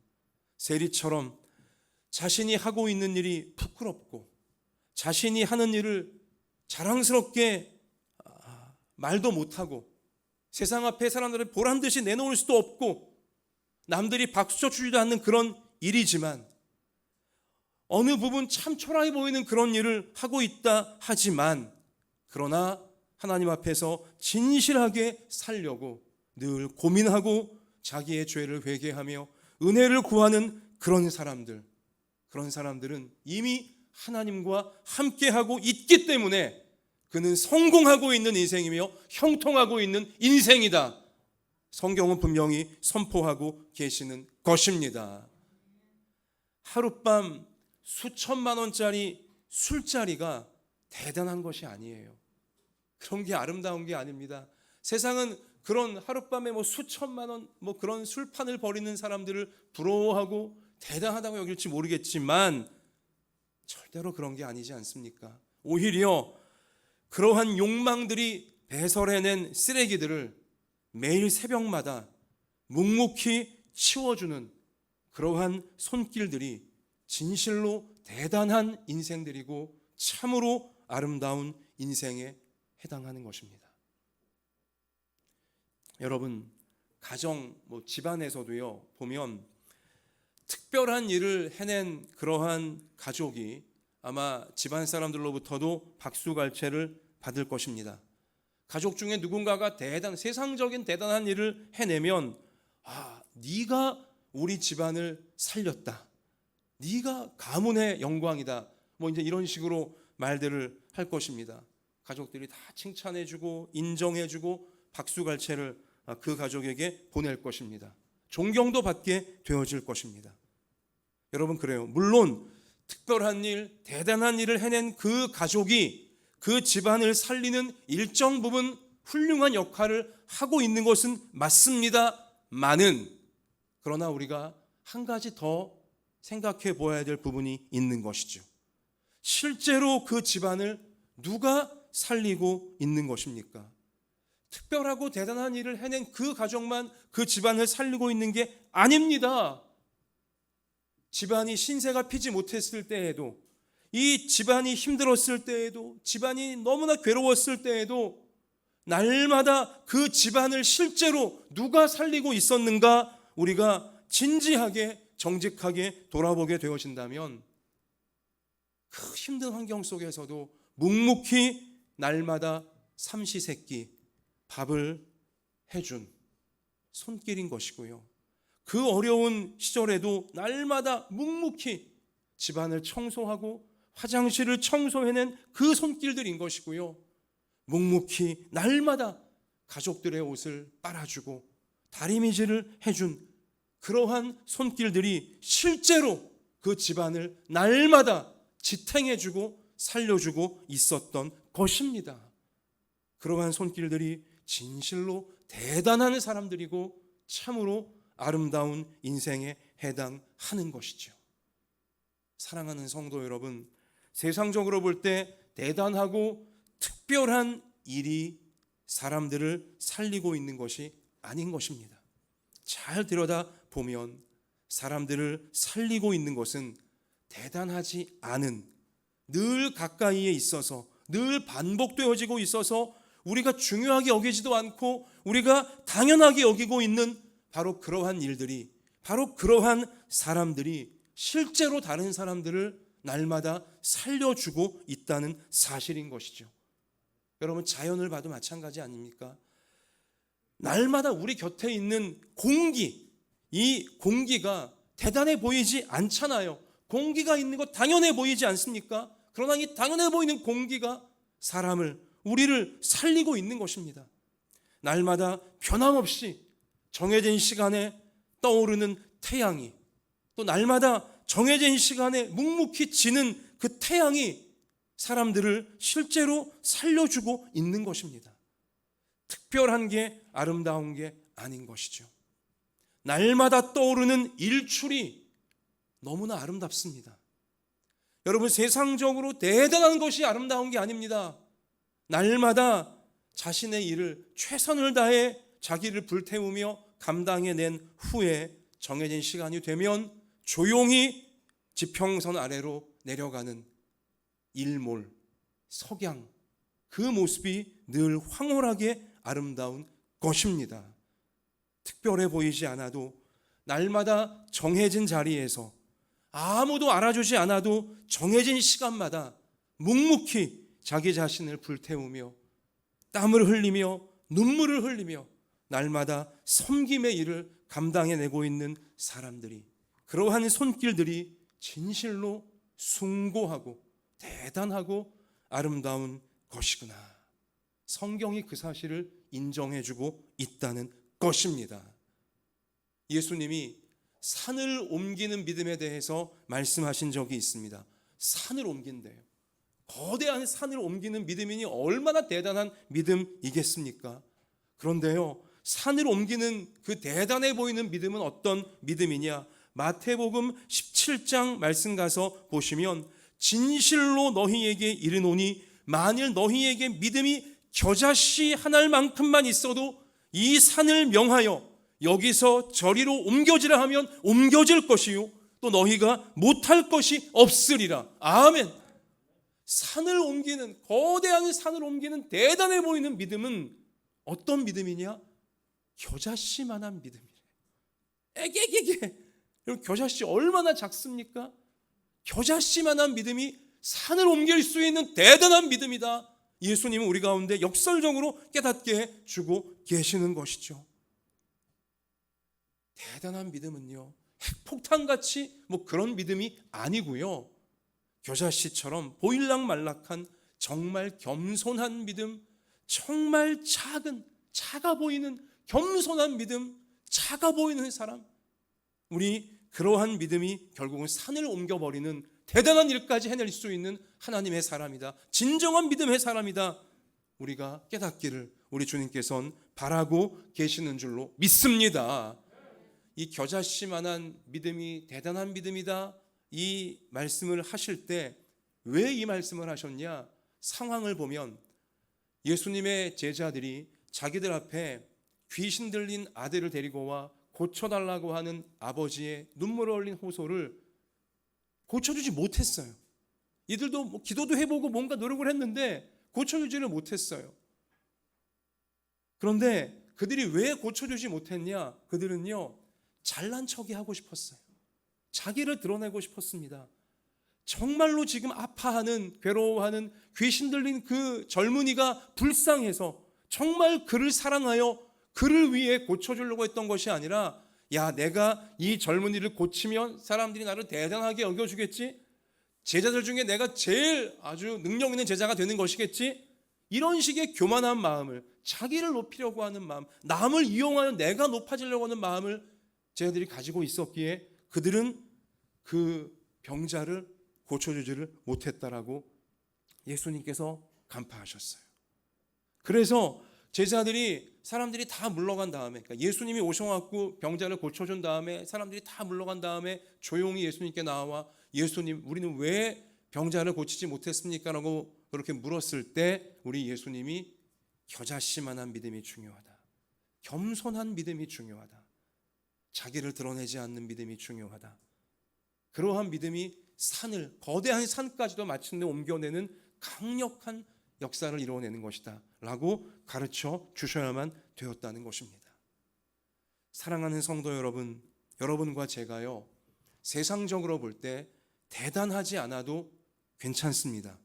세리처럼 자신이 하고 있는 일이 부끄럽고 자신이 하는 일을 자랑스럽게 말도 못하고 세상 앞에 사람들을 보란듯이 내놓을 수도 없고 남들이 박수쳐 주지도 않는 그런 일이지만 어느 부분 참 초라해 보이는 그런 일을 하고 있다 하지만 그러나 하나님 앞에서 진실하게 살려고 늘 고민하고 자기의 죄를 회개하며 은혜를 구하는 그런 사람들은 이미 하나님과 함께하고 있기 때문에 그는 성공하고 있는 인생이며 형통하고 있는 인생이다. 성경은 분명히 선포하고 계시는 것입니다. 하룻밤 수천만 원짜리 술자리가 대단한 것이 아니에요. 그런 게 아름다운 게 아닙니다. 세상은 그런 하룻밤에 수천만 원 그런 술판을 벌이는 사람들을 부러워하고 대단하다고 여길지 모르겠지만 절대로 그런 게 아니지 않습니까? 오히려 그러한 욕망들이 배설해낸 쓰레기들을 매일 새벽마다 묵묵히 치워주는 그러한 손길들이 진실로 대단한 인생들이고 참으로 아름다운 인생에 해당하는 것입니다. 여러분, 가정 집안에서도요 보면 특별한 일을 해낸 그러한 가족이 아마 집안 사람들로부터도 박수갈채를 받을 것입니다. 가족 중에 누군가가 세상적인 대단한 일을 해내면 네가 우리 집안을 살렸다. 네가 가문의 영광이다. 이제 이런 식으로 말들을 할 것입니다. 가족들이 다 칭찬해주고 인정해주고 박수갈채를 그 가족에게 보낼 것입니다. 존경도 받게 되어질 것입니다. 여러분, 그래요. 물론 특별한 일, 대단한 일을 해낸 그 가족이 그 집안을 살리는 일정 부분 훌륭한 역할을 하고 있는 것은 맞습니다만은 그러나 우리가 한 가지 더 생각해 보아야 될 부분이 있는 것이죠. 실제로 그 집안을 누가 살리고 있는 것입니까? 특별하고 대단한 일을 해낸 그 가족만 그 집안을 살리고 있는 게 아닙니다. 집안이 신세가 피지 못했을 때에도, 이 집안이 힘들었을 때에도, 집안이 너무나 괴로웠을 때에도 날마다 그 집안을 실제로 누가 살리고 있었는가 우리가 진지하게 정직하게 돌아보게 되어진다면 그 힘든 환경 속에서도 묵묵히 날마다 삼시세끼 밥을 해준 손길인 것이고요. 그 어려운 시절에도 날마다 묵묵히 집안을 청소하고 화장실을 청소해낸 그 손길들인 것이고요. 묵묵히 날마다 가족들의 옷을 빨아주고 다리미질을 해준 그러한 손길들이 실제로 그 집안을 날마다 지탱해주고 살려주고 있었던 것입니다. 그러한 손길들이 진실로 대단한 사람들이고 참으로 아름다운 인생에 해당하는 것이죠. 사랑하는 성도 여러분, 세상적으로 볼 때 대단하고 특별한 일이 사람들을 살리고 있는 것이 아닌 것입니다. 잘 들여다보면 사람들을 살리고 있는 것은 대단하지 않은, 늘 가까이에 있어서 늘 반복되어지고 있어서 우리가 중요하게 여기지도 않고 우리가 당연하게 여기고 있는 바로 그러한 일들이, 바로 그러한 사람들이 실제로 다른 사람들을 날마다 살려주고 있다는 사실인 것이죠. 여러분, 자연을 봐도 마찬가지 아닙니까? 날마다 우리 곁에 있는 공기, 이 공기가 대단해 보이지 않잖아요. 공기가 있는 것 당연해 보이지 않습니까? 그러나 이 당연해 보이는 공기가 사람을, 우리를 살리고 있는 것입니다. 날마다 변함없이 정해진 시간에 떠오르는 태양이, 또 날마다 정해진 시간에 묵묵히 지는 그 태양이 사람들을 실제로 살려주고 있는 것입니다. 특별한 게 아름다운 게 아닌 것이죠. 날마다 떠오르는 일출이 너무나 아름답습니다. 여러분, 세상적으로 대단한 것이 아름다운 게 아닙니다. 날마다 자신의 일을 최선을 다해 자기를 불태우며 감당해낸 후에 정해진 시간이 되면 조용히 지평선 아래로 내려가는 일몰, 석양, 그 모습이 늘 황홀하게 아름다운 것입니다. 특별해 보이지 않아도 날마다 정해진 자리에서 아무도 알아주지 않아도 정해진 시간마다 묵묵히 자기 자신을 불태우며 땀을 흘리며 눈물을 흘리며 날마다 섬김의 일을 감당해내고 있는 사람들이, 그러한 손길들이 진실로 숭고하고 대단하고 아름다운 것이구나. 성경이 그 사실을 인정해주고 있다는 것입니다. 예수님이 산을 옮기는 믿음에 대해서 말씀하신 적이 있습니다. 산을 옮긴대요. 거대한 산을 옮기는 믿음이니 얼마나 대단한 믿음이겠습니까? 그런데요, 산을 옮기는 그 대단해 보이는 믿음은 어떤 믿음이냐? 마태복음 17장 말씀 가서 보시면 진실로 너희에게 이르노니 만일 너희에게 믿음이 겨자씨 한 알만큼만 있어도 이 산을 명하여 여기서 저리로 옮겨지라 하면 옮겨질 것이요 또 너희가 못할 것이 없으리라. 아멘. 산을 옮기는, 거대한 산을 옮기는 대단해 보이는 믿음은 어떤 믿음이냐? 겨자씨만한 믿음이래. 애게게게. 여러분, 겨자씨 얼마나 작습니까? 겨자씨만한 믿음이 산을 옮길 수 있는 대단한 믿음이다. 예수님은 우리 가운데 역설적으로 깨닫게 해주고 계시는 것이죠. 대단한 믿음은요, 핵폭탄같이 그런 믿음이 아니고요, 겨자씨처럼 보일락말락한 정말 겸손한 믿음, 정말 작아 보이는 겸손한 믿음, 작아 보이는 사람, 우리 그러한 믿음이 결국은 산을 옮겨버리는 대단한 일까지 해낼 수 있는 하나님의 사람이다. 진정한 믿음의 사람이다. 우리가 깨닫기를 우리 주님께서는 바라고 계시는 줄로 믿습니다. 이 겨자씨만한 믿음이 대단한 믿음이다, 이 말씀을 하실 때 왜 이 말씀을 하셨냐? 상황을 보면 예수님의 제자들이 자기들 앞에 귀신 들린 아들을 데리고 와 고쳐달라고 하는 아버지의 눈물을 흘린 호소를 고쳐주지 못했어요. 이들도 기도도 해보고 뭔가 노력을 했는데 고쳐주지를 못했어요. 그런데 그들이 왜 고쳐주지 못했냐? 그들은요, 잘난 척이 하고 싶었어요. 자기를 드러내고 싶었습니다. 정말로 지금 아파하는, 괴로워하는 귀신 들린 그 젊은이가 불쌍해서 정말 그를 사랑하여 그를 위해 고쳐주려고 했던 것이 아니라, 야, 내가 이 젊은이를 고치면 사람들이 나를 대단하게 여겨주겠지? 제자들 중에 내가 제일 아주 능력 있는 제자가 되는 것이겠지? 이런 식의 교만한 마음을, 자기를 높이려고 하는 마음, 남을 이용하여 내가 높아지려고 하는 마음을 제자들이 가지고 있었기에 그들은 그 병자를 고쳐주지를 못했다라고 예수님께서 간파하셨어요. 그래서 제자들이, 사람들이 다 물러간 다음에, 그러니까 예수님이 오셔갖고 병자를 고쳐준 다음에 사람들이 다 물러간 다음에 조용히 예수님께 나와, 예수님, 우리는 왜 병자를 고치지 못했습니까? 라고 그렇게 물었을 때 우리 예수님이 겨자씨만한 믿음이 중요하다, 겸손한 믿음이 중요하다, 자기를 드러내지 않는 믿음이 중요하다, 그러한 믿음이 산을, 거대한 산까지도 마침내 옮겨내는 강력한 역사를 이루어내는 것이다 라고 가르쳐 주셔야만 되었다는 것입니다. 사랑하는 성도 여러분, 여러분과 제가요, 세상적으로 볼 때 대단하지 않아도 괜찮습니다.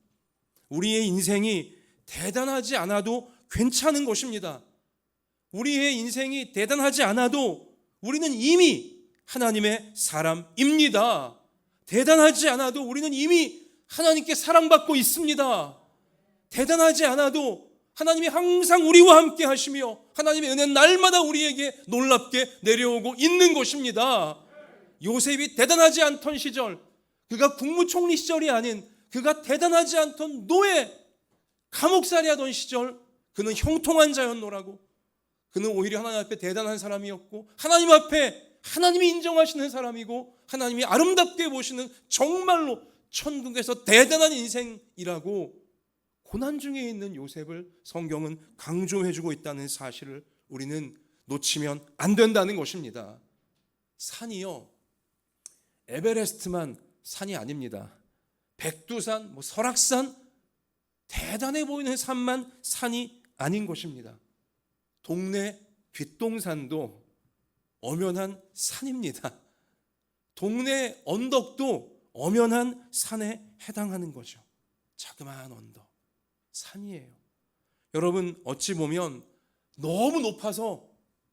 우리의 인생이 대단하지 않아도 괜찮은 것입니다. 우리의 인생이 대단하지 않아도 우리는 이미 하나님의 사람입니다. 대단하지 않아도 우리는 이미 하나님께 사랑받고 있습니다. 대단하지 않아도 하나님이 항상 우리와 함께 하시며 하나님의 은혜는 날마다 우리에게 놀랍게 내려오고 있는 것입니다. 요셉이 대단하지 않던 시절, 그가 국무총리 시절이 아닌 그가 대단하지 않던 노예, 감옥살이 하던 시절, 그는 형통한 자였노라고. 그는 오히려 하나님 앞에 대단한 사람이었고, 하나님 앞에 하나님이 인정하시는 사람이고, 하나님이 아름답게 보시는 정말로 천국에서 대단한 인생이라고 고난 중에 있는 요셉을 성경은 강조해주고 있다는 사실을 우리는 놓치면 안 된다는 것입니다. 산이요, 에베레스트만 산이 아닙니다. 백두산, 설악산, 대단해 보이는 산만 산이 아닌 것입니다. 동네 뒷동산도 엄연한 산입니다. 동네 언덕도 엄연한 산에 해당하는 거죠. 자그마한 언덕, 산이에요. 여러분, 어찌 보면 너무 높아서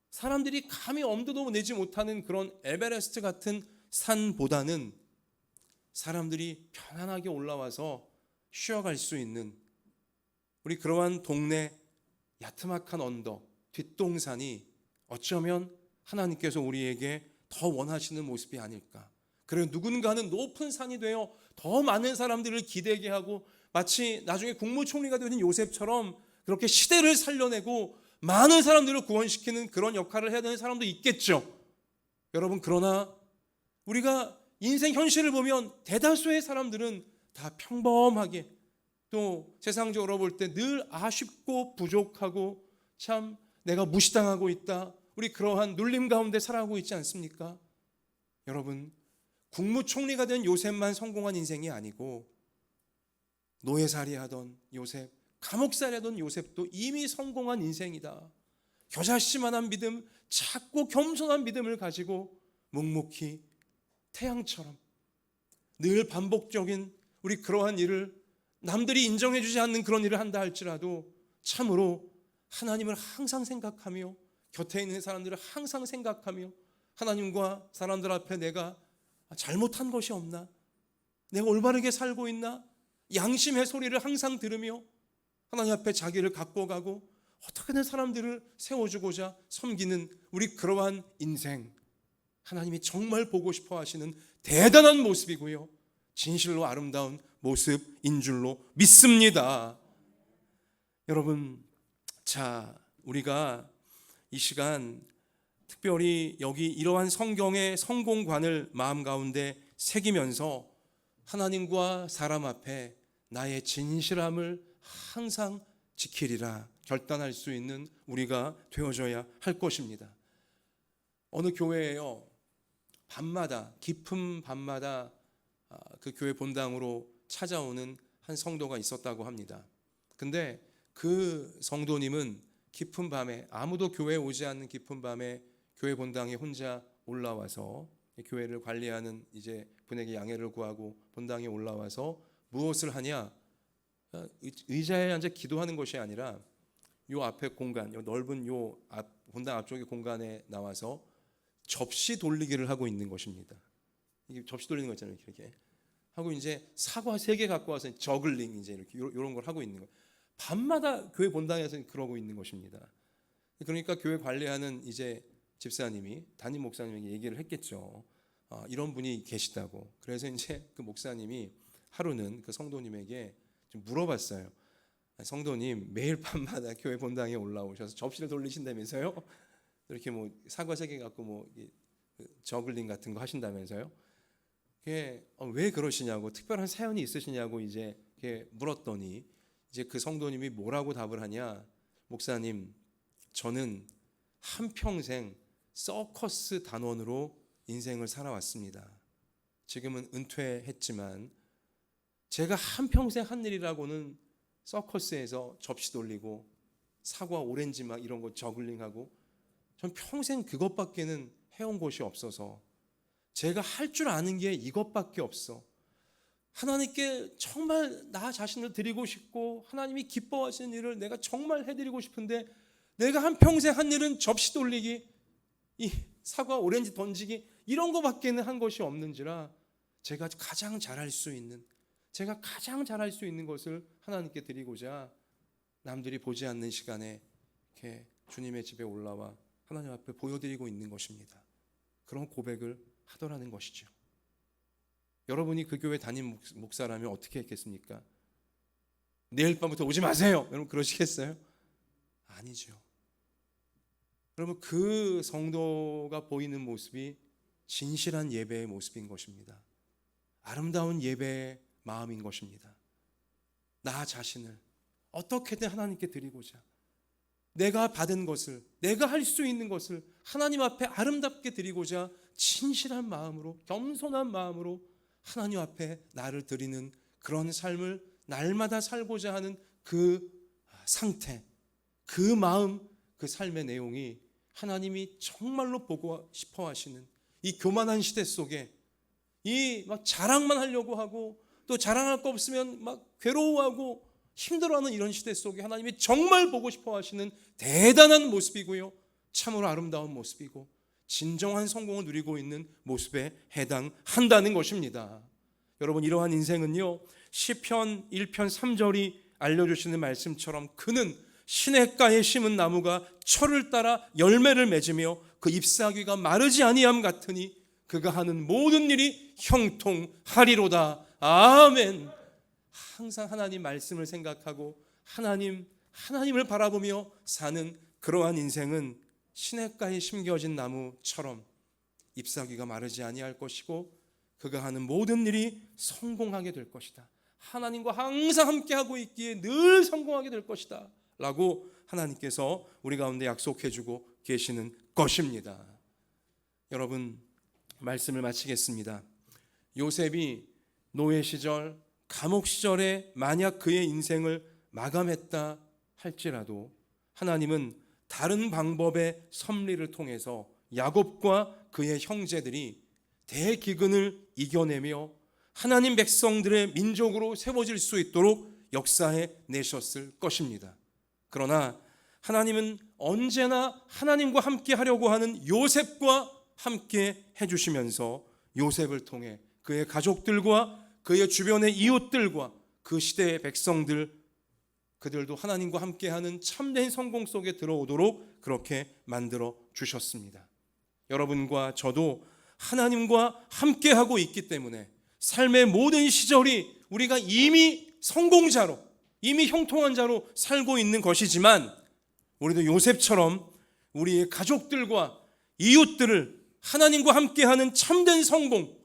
사람들이 감히 엄두도 내지 못하는 그런 에베레스트 같은 산보다는 사람들이 편안하게 올라와서 쉬어갈 수 있는 우리 그러한 동네 야트막한 언덕, 뒷동산이 어쩌면 하나님께서 우리에게 더 원하시는 모습이 아닐까. 그리고 누군가는 높은 산이 되어 더 많은 사람들을 기대게 하고 마치 나중에 국무총리가 되는 요셉처럼 그렇게 시대를 살려내고 많은 사람들을 구원시키는 그런 역할을 해야 되는 사람도 있겠죠. 여러분, 그러나 우리가 인생 현실을 보면 대다수의 사람들은 다 평범하게, 또 세상적으로 볼 때 늘 아쉽고 부족하고 참 내가 무시당하고 있다, 우리 그러한 눌림 가운데 살아가고 있지 않습니까? 여러분, 국무총리가 된 요셉만 성공한 인생이 아니고 노예살이 하던 요셉, 감옥살이 하던 요셉도 이미 성공한 인생이다. 겨자씨만한 믿음, 작고 겸손한 믿음을 가지고 묵묵히 태양처럼 늘 반복적인 우리 그러한 일을, 남들이 인정해 주지 않는 그런 일을 한다 할지라도 참으로 하나님을 항상 생각하며 곁에 있는 사람들을 항상 생각하며 하나님과 사람들 앞에 내가 잘못한 것이 없나, 내가 올바르게 살고 있나, 양심의 소리를 항상 들으며 하나님 앞에 자기를 갖고 가고 어떻게든 사람들을 세워주고자 섬기는 우리 그러한 인생, 하나님이 정말 보고 싶어 하시는 대단한 모습이고요, 진실로 아름다운 모습인 줄로 믿습니다. 여러분, 자, 우리가 이 시간 특별히 여기 이러한 성경의 성공관을 마음 가운데 새기면서 하나님과 사람 앞에 나의 진실함을 항상 지키리라 결단할 수 있는 우리가 되어져야 할 것입니다. 어느 교회에요, 밤마다, 깊은 밤마다 그 교회 본당으로 찾아오는 한 성도가 있었다고 합니다. 근데 그 성도님은 깊은 밤에, 아무도 교회에 오지 않는 깊은 밤에 교회 본당에 혼자 올라와서 교회를 관리하는 이제 분에게 양해를 구하고 본당에 올라와서 무엇을 하냐, 의자에 앉아 기도하는 것이 아니라 요 앞에 공간, 요 넓은 요 본당 앞쪽의 공간에 나와서 접시 돌리기를 하고 있는 것입니다. 이게 접시 돌리는 거 있잖아요. 이렇게 하고 이제 사과 3개 갖고 와서 저글링, 이제 이렇게 이런 걸 하고 있는 거예요. 밤마다 교회 본당에서 그러고 있는 것입니다. 그러니까 교회 관리하는 이제 집사님이 담임 목사님에게 얘기를 했겠죠. 이런 분이 계시다고. 그래서 이제 그 목사님이 하루는 그 성도님에게 좀 물어봤어요. 성도님, 매일 밤마다 교회 본당에 올라오셔서 접시를 돌리신다면서요? 이렇게 뭐 사과 3개 갖고 뭐 저글링 같은 거 하신다면서요? 그게 왜 그러시냐고, 특별한 사연이 있으시냐고 이제 물었더니 이제 그 성도님이 뭐라고 답을 하냐, 목사님, 저는 한평생 서커스 단원으로 인생을 살아왔습니다. 지금은 은퇴했지만 제가 한평생 한 일이라고는 서커스에서 접시 돌리고 사과, 오렌지 막 이런 거 저글링하고, 전 평생 그것밖에는 해온 것이 없어서 제가 할 줄 아는 게 이것밖에 없어. 하나님께 정말 나 자신을 드리고 싶고 하나님이 기뻐하시는 일을 내가 정말 해드리고 싶은데 내가 한평생 한 일은 접시 돌리기, 이 사과, 오렌지 던지기, 이런 거밖에는 한 것이 없는지라 제가 가장 잘할 수 있는, 제가 가장 잘할 수 있는 것을 하나님께 드리고자 남들이 보지 않는 시간에 이렇게 주님의 집에 올라와 하나님 앞에 보여드리고 있는 것입니다. 그런 고백을 하더라는 것이죠. 여러분이 그 교회 담임 목사라면 어떻게 했겠습니까? 내일 밤부터 오지 마세요, 여러분 그러시겠어요? 아니죠. 여러분, 그 성도가 보이는 모습이 진실한 예배의 모습인 것입니다. 아름다운 예배의 마음인 것입니다. 나 자신을 어떻게든 하나님께 드리고자, 내가 받은 것을, 내가 할 수 있는 것을 하나님 앞에 아름답게 드리고자 진실한 마음으로, 겸손한 마음으로 하나님 앞에 나를 드리는 그런 삶을 날마다 살고자 하는 그 상태, 그 마음, 그 삶의 내용이 하나님이 정말로 보고 싶어 하시는 이 교만한 시대 속에 이 막 자랑만 하려고 하고 또 자랑할 거 없으면 막 괴로워하고 힘들어하는 이런 시대 속에 하나님이 정말 보고 싶어 하시는 대단한 모습이고요, 참으로 아름다운 모습이고 진정한 성공을 누리고 있는 모습에 해당한다는 것입니다. 여러분, 이러한 인생은요, 시편 1편 3절이 알려주시는 말씀처럼 그는 시냇가에 심은 나무가 철을 따라 열매를 맺으며 그 잎사귀가 마르지 아니함 같으니 그가 하는 모든 일이 형통하리로다. 아멘. 항상 하나님 말씀을 생각하고 하나님을 바라보며 사는 그러한 인생은 시냇가에 심겨진 나무처럼 잎사귀가 마르지 아니할 것이고 그가 하는 모든 일이 성공하게 될 것이다. 하나님과 항상 함께하고 있기에 늘 성공하게 될 것이다 라고 하나님께서 우리 가운데 약속해주고 계시는 것입니다. 여러분, 말씀을 마치겠습니다. 요셉이 노예 시절, 감옥 시절에 만약 그의 인생을 마감했다 할지라도 하나님은 다른 방법의 섭리를 통해서 야곱과 그의 형제들이 대기근을 이겨내며 하나님 백성들의 민족으로 세워질 수 있도록 역사해 내셨을 것입니다. 그러나 하나님은 언제나 하나님과 함께 하려고 하는 요셉과 함께 해주시면서 요셉을 통해 그의 가족들과 그의 주변의 이웃들과 그 시대의 백성들, 그들도 하나님과 함께하는 참된 성공 속에 들어오도록 그렇게 만들어 주셨습니다. 여러분과 저도 하나님과 함께하고 있기 때문에 삶의 모든 시절이 우리가 이미 성공자로, 이미 형통한 자로 살고 있는 것이지만 우리도 요셉처럼 우리의 가족들과 이웃들을 하나님과 함께하는 참된 성공,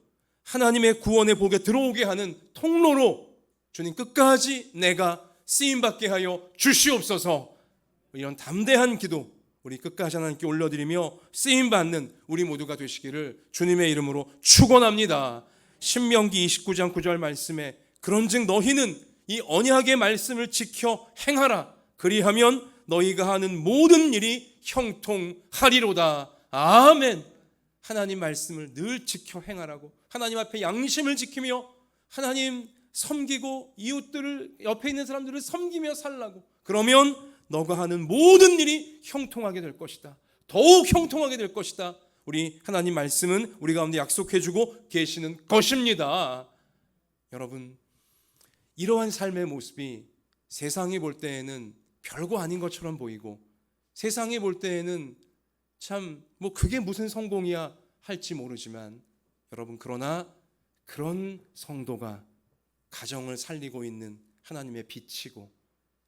하나님의 구원의 복에 들어오게 하는 통로로 주님 끝까지 내가 쓰임받게 하여 주시옵소서. 이런 담대한 기도 우리 끝까지 하나님께 올려드리며 쓰임받는 우리 모두가 되시기를 주님의 이름으로 축원합니다. 신명기 29장 9절 말씀에 그런즉 너희는 이 언약의 말씀을 지켜 행하라. 그리하면 너희가 하는 모든 일이 형통하리로다. 아멘. 하나님 말씀을 늘 지켜 행하라고, 하나님 앞에 양심을 지키며 하나님 섬기고 이웃들을, 옆에 있는 사람들을 섬기며 살라고. 그러면 너가 하는 모든 일이 형통하게 될 것이다. 더욱 형통하게 될 것이다. 우리 하나님 말씀은 우리 가운데 약속해주고 계시는 것입니다. 여러분, 이러한 삶의 모습이 세상이 볼 때에는 별거 아닌 것처럼 보이고 세상이 볼 때에는 참 뭐 그게 무슨 성공이야 할지 모르지만 여러분, 그러나 그런 성도가 가정을 살리고 있는 하나님의 빛이고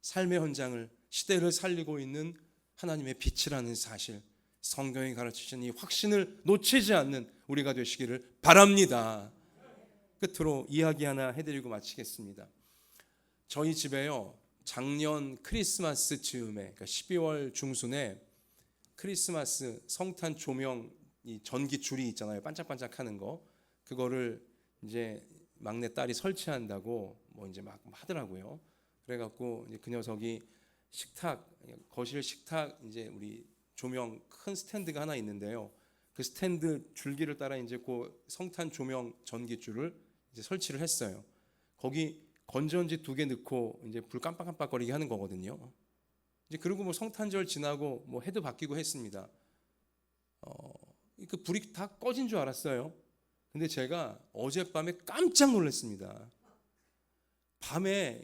삶의 현장을, 시대를 살리고 있는 하나님의 빛이라는 사실, 성경이 가르치신 이 확신을 놓치지 않는 우리가 되시기를 바랍니다. 끝으로 이야기 하나 해드리고 마치겠습니다. 저희 집에요, 작년 크리스마스 즈음에, 그러니까 12월 중순에 크리스마스 성탄 조명, 이 전기 줄이 있잖아요, 반짝반짝하는 거, 그거를 이제 막내 딸이 설치한다고 뭐 이제 막 하더라고요. 그래갖고 이제 그 녀석이 식탁, 거실 식탁, 이제 우리 조명 큰 스탠드가 하나 있는데요. 그 스탠드 줄기를 따라 이제 그 성탄 조명 전기줄을 이제 설치를 했어요. 거기 건전지 2개 넣고 이제 불 깜빡깜빡거리게 하는 거거든요. 이제 그리고 뭐 성탄절 지나고 뭐 해도 바뀌고 했습니다. 그 불이 다 꺼진 줄 알았어요. 근데 제가 어젯밤에 깜짝 놀랐습니다. 밤에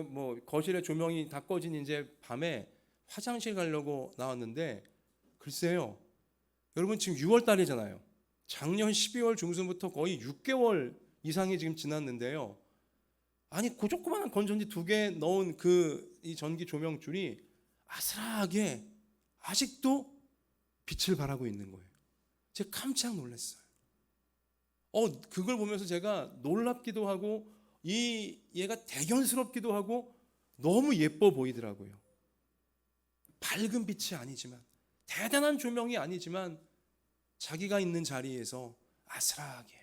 뭐 거실에 조명이 다 꺼진 이제 밤에 화장실 가려고 나왔는데 글쎄요, 여러분 지금 6월 달이잖아요. 작년 12월 중순부터 거의 6개월 이상이 지금 지났는데요. 아니 그 조그마한 건전지 2개 넣은 이 전기 조명줄이 아슬하게 아직도 빛을 발하고 있는 거예요. 제가 깜짝 놀랐어요. 그걸 보면서 제가 놀랍기도 하고 얘가 대견스럽기도 하고 너무 예뻐 보이더라고요. 밝은 빛이 아니지만, 대단한 조명이 아니지만 자기가 있는 자리에서 아슬하게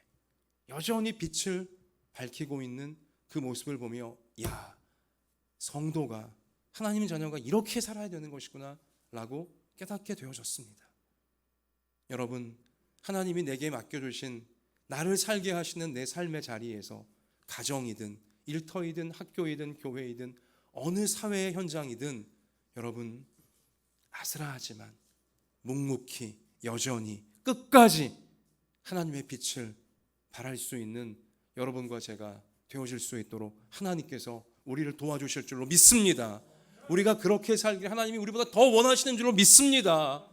여전히 빛을 밝히고 있는 그 모습을 보며, 야, 성도가, 하나님의 자녀가 이렇게 살아야 되는 것이구나 라고 깨닫게 되어졌습니다. 여러분, 하나님이 내게 맡겨주신 나를 살게 하시는 내 삶의 자리에서 가정이든 일터이든 학교이든 교회이든 어느 사회의 현장이든 여러분 아슬아하지만 묵묵히 여전히 끝까지 하나님의 빛을 발할 수 있는 여러분과 제가 되어질 수 있도록 하나님께서 우리를 도와주실 줄로 믿습니다. 우리가 그렇게 살기를 하나님이 우리보다 더 원하시는 줄로 믿습니다.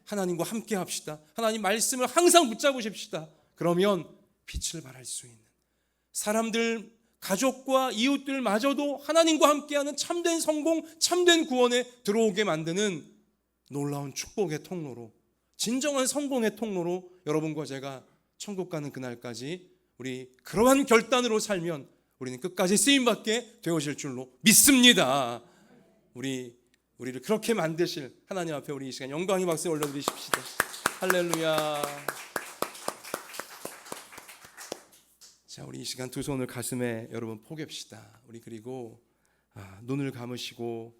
하나님과 함께 합시다. 하나님 말씀을 항상 붙잡으십시다. 그러면 빛을 발할 수 있는 사람들, 가족과 이웃들마저도 하나님과 함께하는 참된 성공, 참된 구원에 들어오게 만드는 놀라운 축복의 통로로, 진정한 성공의 통로로 여러분과 제가 천국 가는 그날까지 우리 그러한 결단으로 살면 우리는 끝까지 쓰임받게 되어질 줄로 믿습니다. 우리를 그렇게 만드실 하나님 앞에 우리 이 시간 영광의 박수 올려드리십시다. 할렐루야. 자, 우리 이 시간 두 손을 가슴에 여러분 포갭시다. 우리 그리고 눈을 감으시고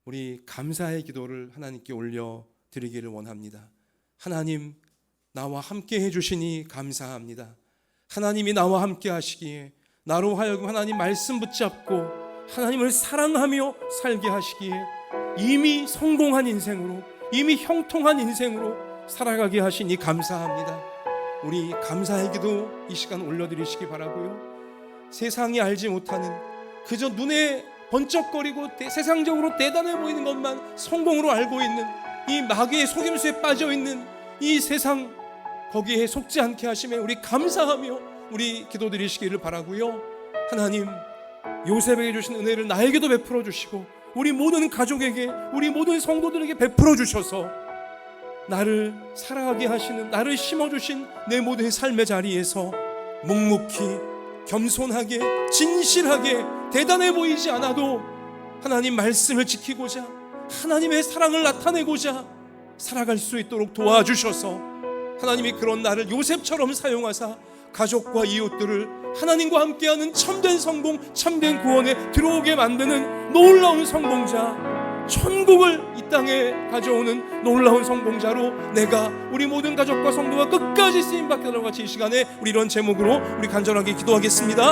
우리 감사의 기도를 하나님께 올려 드리기를 원합니다. 하나님, 나와 함께 해주시니 감사합니다. 하나님이 나와 함께 하시기에 나로 하여금 하나님 말씀 붙잡고 하나님을 사랑하며 살게 하시기에 이미 성공한 인생으로, 이미 형통한 인생으로 살아가게 하시니 감사합니다. 우리 감사의 기도 이 시간 올려드리시기 바라고요. 세상이 알지 못하는 그저 눈에 번쩍거리고 세상적으로 대단해 보이는 것만 성공으로 알고 있는 이 마귀의 속임수에 빠져있는 이 세상, 거기에 속지 않게 하심에 우리 감사하며 우리 기도드리시기를 바라고요. 하나님, 요셉에게 주신 은혜를 나에게도 베풀어 주시고 우리 모든 가족에게, 우리 모든 성도들에게 베풀어 주셔서 나를 살아가게 하시는, 나를 심어주신 내 모든 삶의 자리에서 묵묵히 겸손하게 진실하게 대단해 보이지 않아도 하나님 말씀을 지키고자 하나님의 사랑을 나타내고자 살아갈 수 있도록 도와주셔서 하나님이 그런 나를 요셉처럼 사용하사 가족과 이웃들을 하나님과 함께하는 참된 성공, 참된 구원에 들어오게 만드는 놀라운 성공자, 천국을 이 땅에 가져오는 놀라운 성공자로 내가, 우리 모든 가족과 성도가 끝까지 쓰임받게 하는 같이 이 시간에 우리 이런 제목으로 우리 간절하게 기도하겠습니다.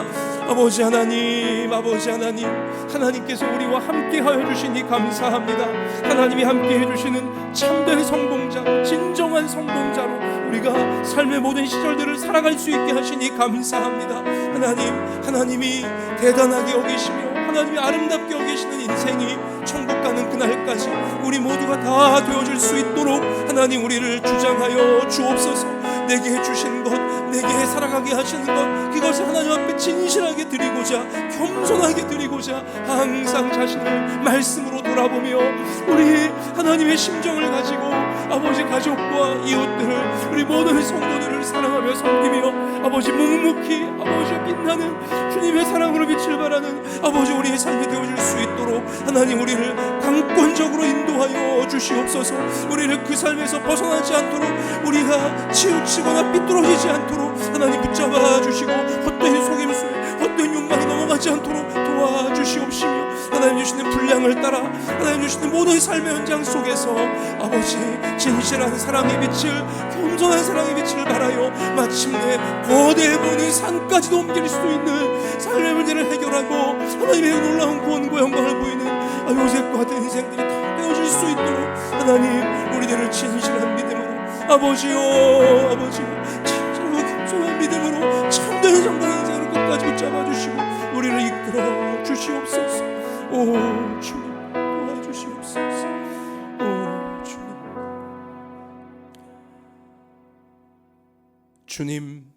아버지 하나님, 아버지 하나님, 하나님께서 우리와 함께하여 주시니 감사합니다. 하나님이 함께해 주시는 참된 성공자, 진정한 성공자로 우리가 삶의 모든 시절들을 살아갈 수 있게 하시니 감사합니다. 하나님, 하나님이 대단하게 여기시며 하나님이 아름답게 여기시는 인생이 천국 가는 그날까지 우리 모두가 다 되어질 수 있도록 하나님 우리를 주장하여 주옵소서. 내게 해주신 것, 내게 살아가게 하시는 것, 그것을 하나님 앞에 진실하게 드리고자, 겸손하게 드리고자 항상 자신을 말씀으로 돌아보며 우리 하나님의 심정을 가지고 아버지 가족과 이웃들을, 우리 모든 성도들을 사랑하며 섬기며 아버지 묵묵히 아버지 빛나는 주님의 사랑으로 빛을 발하는 아버지 우리의 삶이 되어질 수 있도록 하나님 우리를 강권적으로 인도하여 주시옵소서. 우리를 그 삶에서 벗어나지 않도록, 우리가 치우치거나 삐뚤어지지 않도록 하나님 붙잡아 주시고 헛된 속임수에 헛된 욕망이 넘어가지 않도록 도와주시옵시며 하나님 주시는 분량을 따라 하나님 주시는 모든 삶의 현장 속에서 아버지 진실한 사랑의 빛을, 겸손한 사랑의 빛을 발하여 마침내 거대해 보이는 산까지도 옮길 수 있는 삶의 문제를 해결하고 하나님의 놀라운 구원과 영광을 보이는 요셉과 같은 인생들이 다 되어질 수 있도록 하나님 우리들을 진실한 믿음으로 아버지요, 아버지요, 진실하고 겸손한 믿음으로 참된 정당한 인생으로 끝까지 붙잡아 주시고 우리를 이끌어 주시옵소서. 오 주님, 도와주시옵소서. 오 주님, 주님,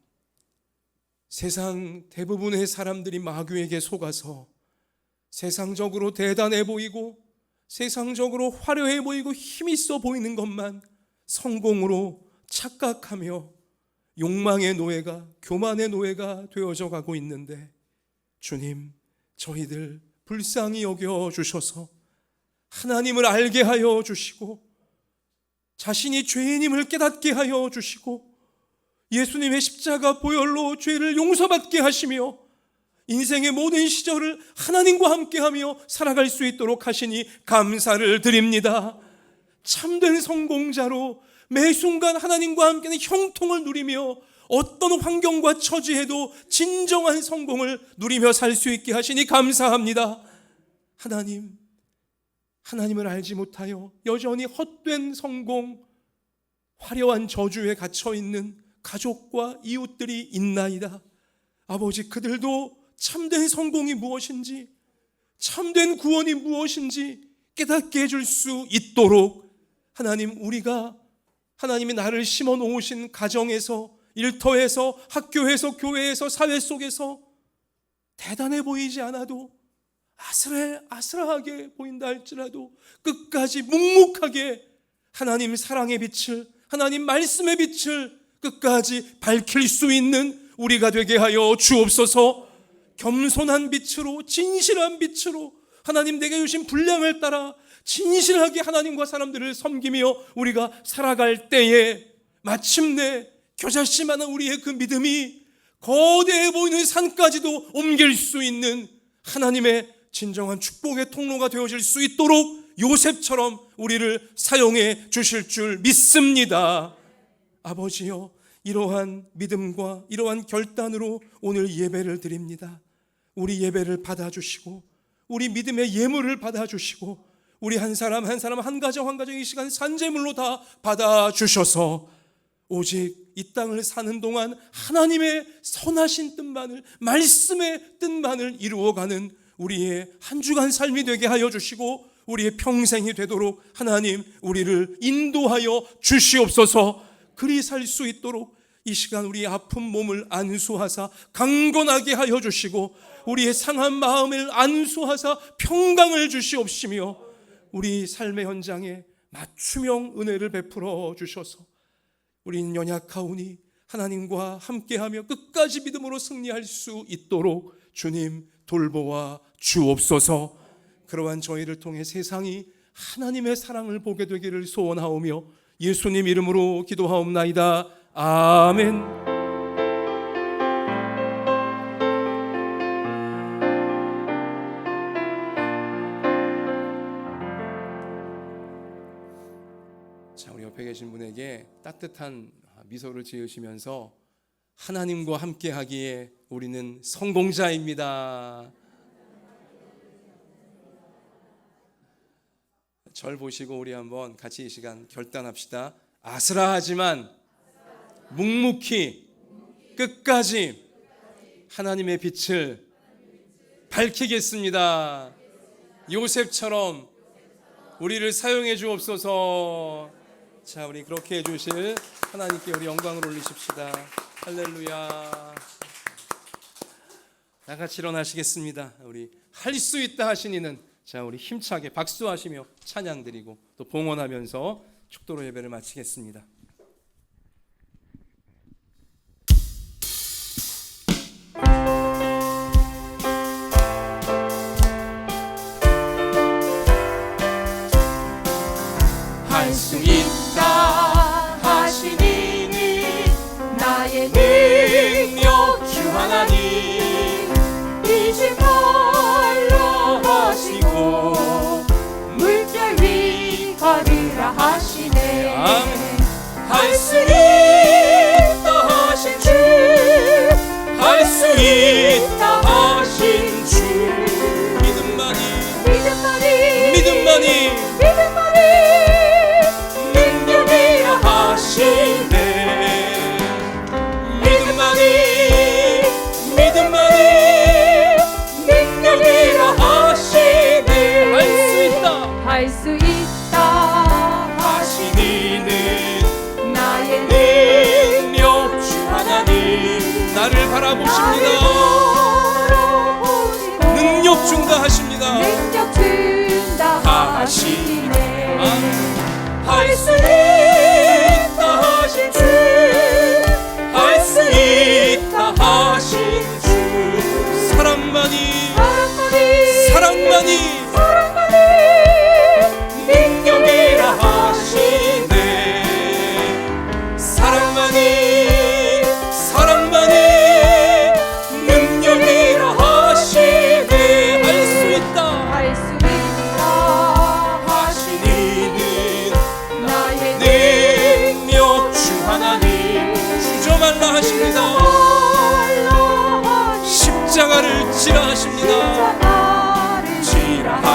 세상 대부분의 사람들이 마귀에게 속아서 세상적으로 대단해 보이고 세상적으로 화려해 보이고 힘있어 보이는 것만 성공으로 착각하며 욕망의 노예가, 교만의 노예가 되어져 가고 있는데 주님, 저희들 불쌍히 여겨 주셔서 하나님을 알게 하여 주시고 자신이 죄인임을 깨닫게 하여 주시고 예수님의 십자가 보혈로 죄를 용서받게 하시며 인생의 모든 시절을 하나님과 함께하며 살아갈 수 있도록 하시니 감사를 드립니다. 참된 성공자로 매 순간 하나님과 함께는 형통을 누리며 어떤 환경과 처지에도 진정한 성공을 누리며 살 수 있게 하시니 감사합니다. 하나님을 알지 못하여 여전히 헛된 성공, 화려한 저주에 갇혀있는 가족과 이웃들이 있나이다. 아버지, 그들도 참된 성공이 무엇인지, 참된 구원이 무엇인지 깨닫게 해줄 수 있도록 하나님, 우리가 하나님이 나를 심어 놓으신 가정에서, 일터에서, 학교에서, 교회에서, 사회 속에서 대단해 보이지 않아도, 아슬아슬하게 보인다 할지라도 끝까지 묵묵하게 하나님 사랑의 빛을, 하나님 말씀의 빛을 끝까지 밝힐 수 있는 우리가 되게 하여 주옵소서. 겸손한 빛으로, 진실한 빛으로 하나님 내게 주신 분량을 따라 진실하게 하나님과 사람들을 섬기며 우리가 살아갈 때에 마침내 겨자씨만한 우리의 그 믿음이 거대해 보이는 산까지도 옮길 수 있는 하나님의 진정한 축복의 통로가 되어질 수 있도록 요셉처럼 우리를 사용해 주실 줄 믿습니다. 아버지여, 이러한 믿음과 이러한 결단으로 오늘 예배를 드립니다. 우리 예배를 받아주시고 우리 믿음의 예물을 받아주시고 우리 한 사람 한 사람, 한 가정 한 가정 이 시간 산재물로 다 받아주셔서 오직 이 땅을 사는 동안 하나님의 선하신 뜻만을, 말씀의 뜻만을 이루어가는 우리의 한 주간 삶이 되게 하여 주시고 우리의 평생이 되도록 하나님 우리를 인도하여 주시옵소서. 그리 살 수 있도록 이 시간 우리의 아픈 몸을 안수하사 강건하게 하여 주시고 우리의 상한 마음을 안수하사 평강을 주시옵시며 우리 삶의 현장에 맞춤형 은혜를 베풀어 주셔서 우리는 연약하오니 하나님과 함께하며 끝까지 믿음으로 승리할 수 있도록 주님 돌보아 주옵소서. 그러한 저희를 통해 세상이 하나님의 사랑을 보게 되기를 소원하오며 예수님 이름으로 기도하옵나이다. 아멘. 자, 우리 옆에 계신 분에게 따뜻한 미소를 지으시면서 하나님과 함께 하기에 우리는 성공자입니다. 절 보시고 우리 한번 같이 이 시간 결단합시다. 아슬아하지만 묵묵히 끝까지 하나님의 빛을 밝히겠습니다. 요셉처럼 우리를 사용해 주옵소서. 자, 우리 그렇게 해주실 하나님께 우리 영광을 올리십시다. 할렐루야. 나같이 일어나시겠습니다. 우리 할 수 있다 하신 이는 자, 우리 힘차게 박수하시며 찬양 드리고 또 봉헌하면서 축도로 예배를 마치겠습니다. 할 수 있다 하신 이는 나의 능력 주 하나님 이제 말라 하시고 물결 위 걸으라 하시네. 할 수 있다 하신 주, 할 수 있다 하신 주, 믿음만이 능력이라 하시네. 믿음만이 능력이라 하시네. 할 수 있다 하신 이는 나의 능력 주 하나님 나를 바라보십니다. 능력 준다 하십니다. 능력 준다 하시네. 할 수 있다 하신 주, 할 수 있다 하신 주, 사랑만이 능력이라 하시네. 사랑만이 능력이라 하시네. 할 수 있다 하신 이는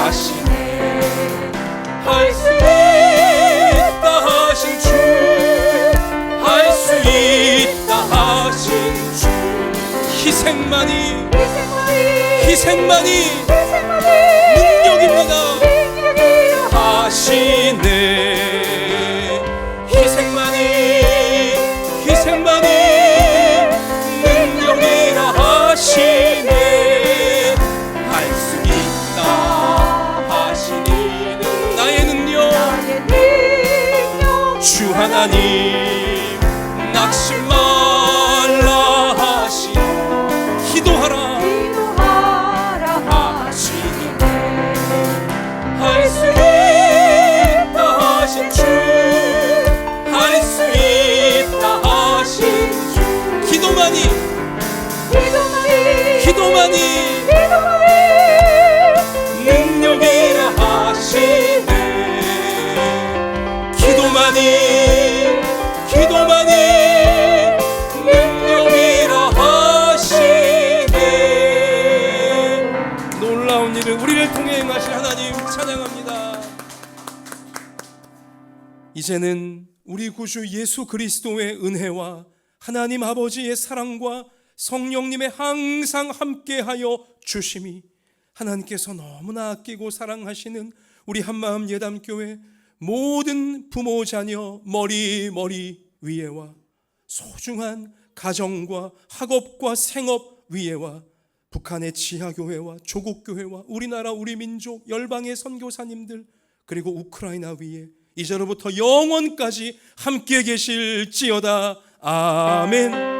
하시네. 할 수 있다 하신 주, 할 수 있다 하신 주. 희생만이 능력입니다. 하시네. 희생만이 능력이라 하시네. 할 수 있다 하시니 나의 능력 주 하나님 낙심 말라 하시니 기도하라 하시네. 할 수 있다 하신 주, 할 수 있다 하신 주. 기도만이 능력이라 하시네. 기도만이 능력이라 하시네. 놀라운 일을 우리를 통해 행하실 하나님 찬양합니다. 이제는 우리 구주 예수 그리스도의 은혜와 하나님 아버지의 사랑과 성령님의 항상 함께하여 주심이, 하나님께서 너무나 아끼고 사랑하시는 우리 한마음 예담교회 모든 부모 자녀 머리 위에와 소중한 가정과 학업과 생업 위에와 북한의 지하교회와 조국교회와 우리나라 우리 민족 열방의 선교사님들 그리고 우크라이나 위에 이제로부터 영원까지 함께 계실지어다. 아멘.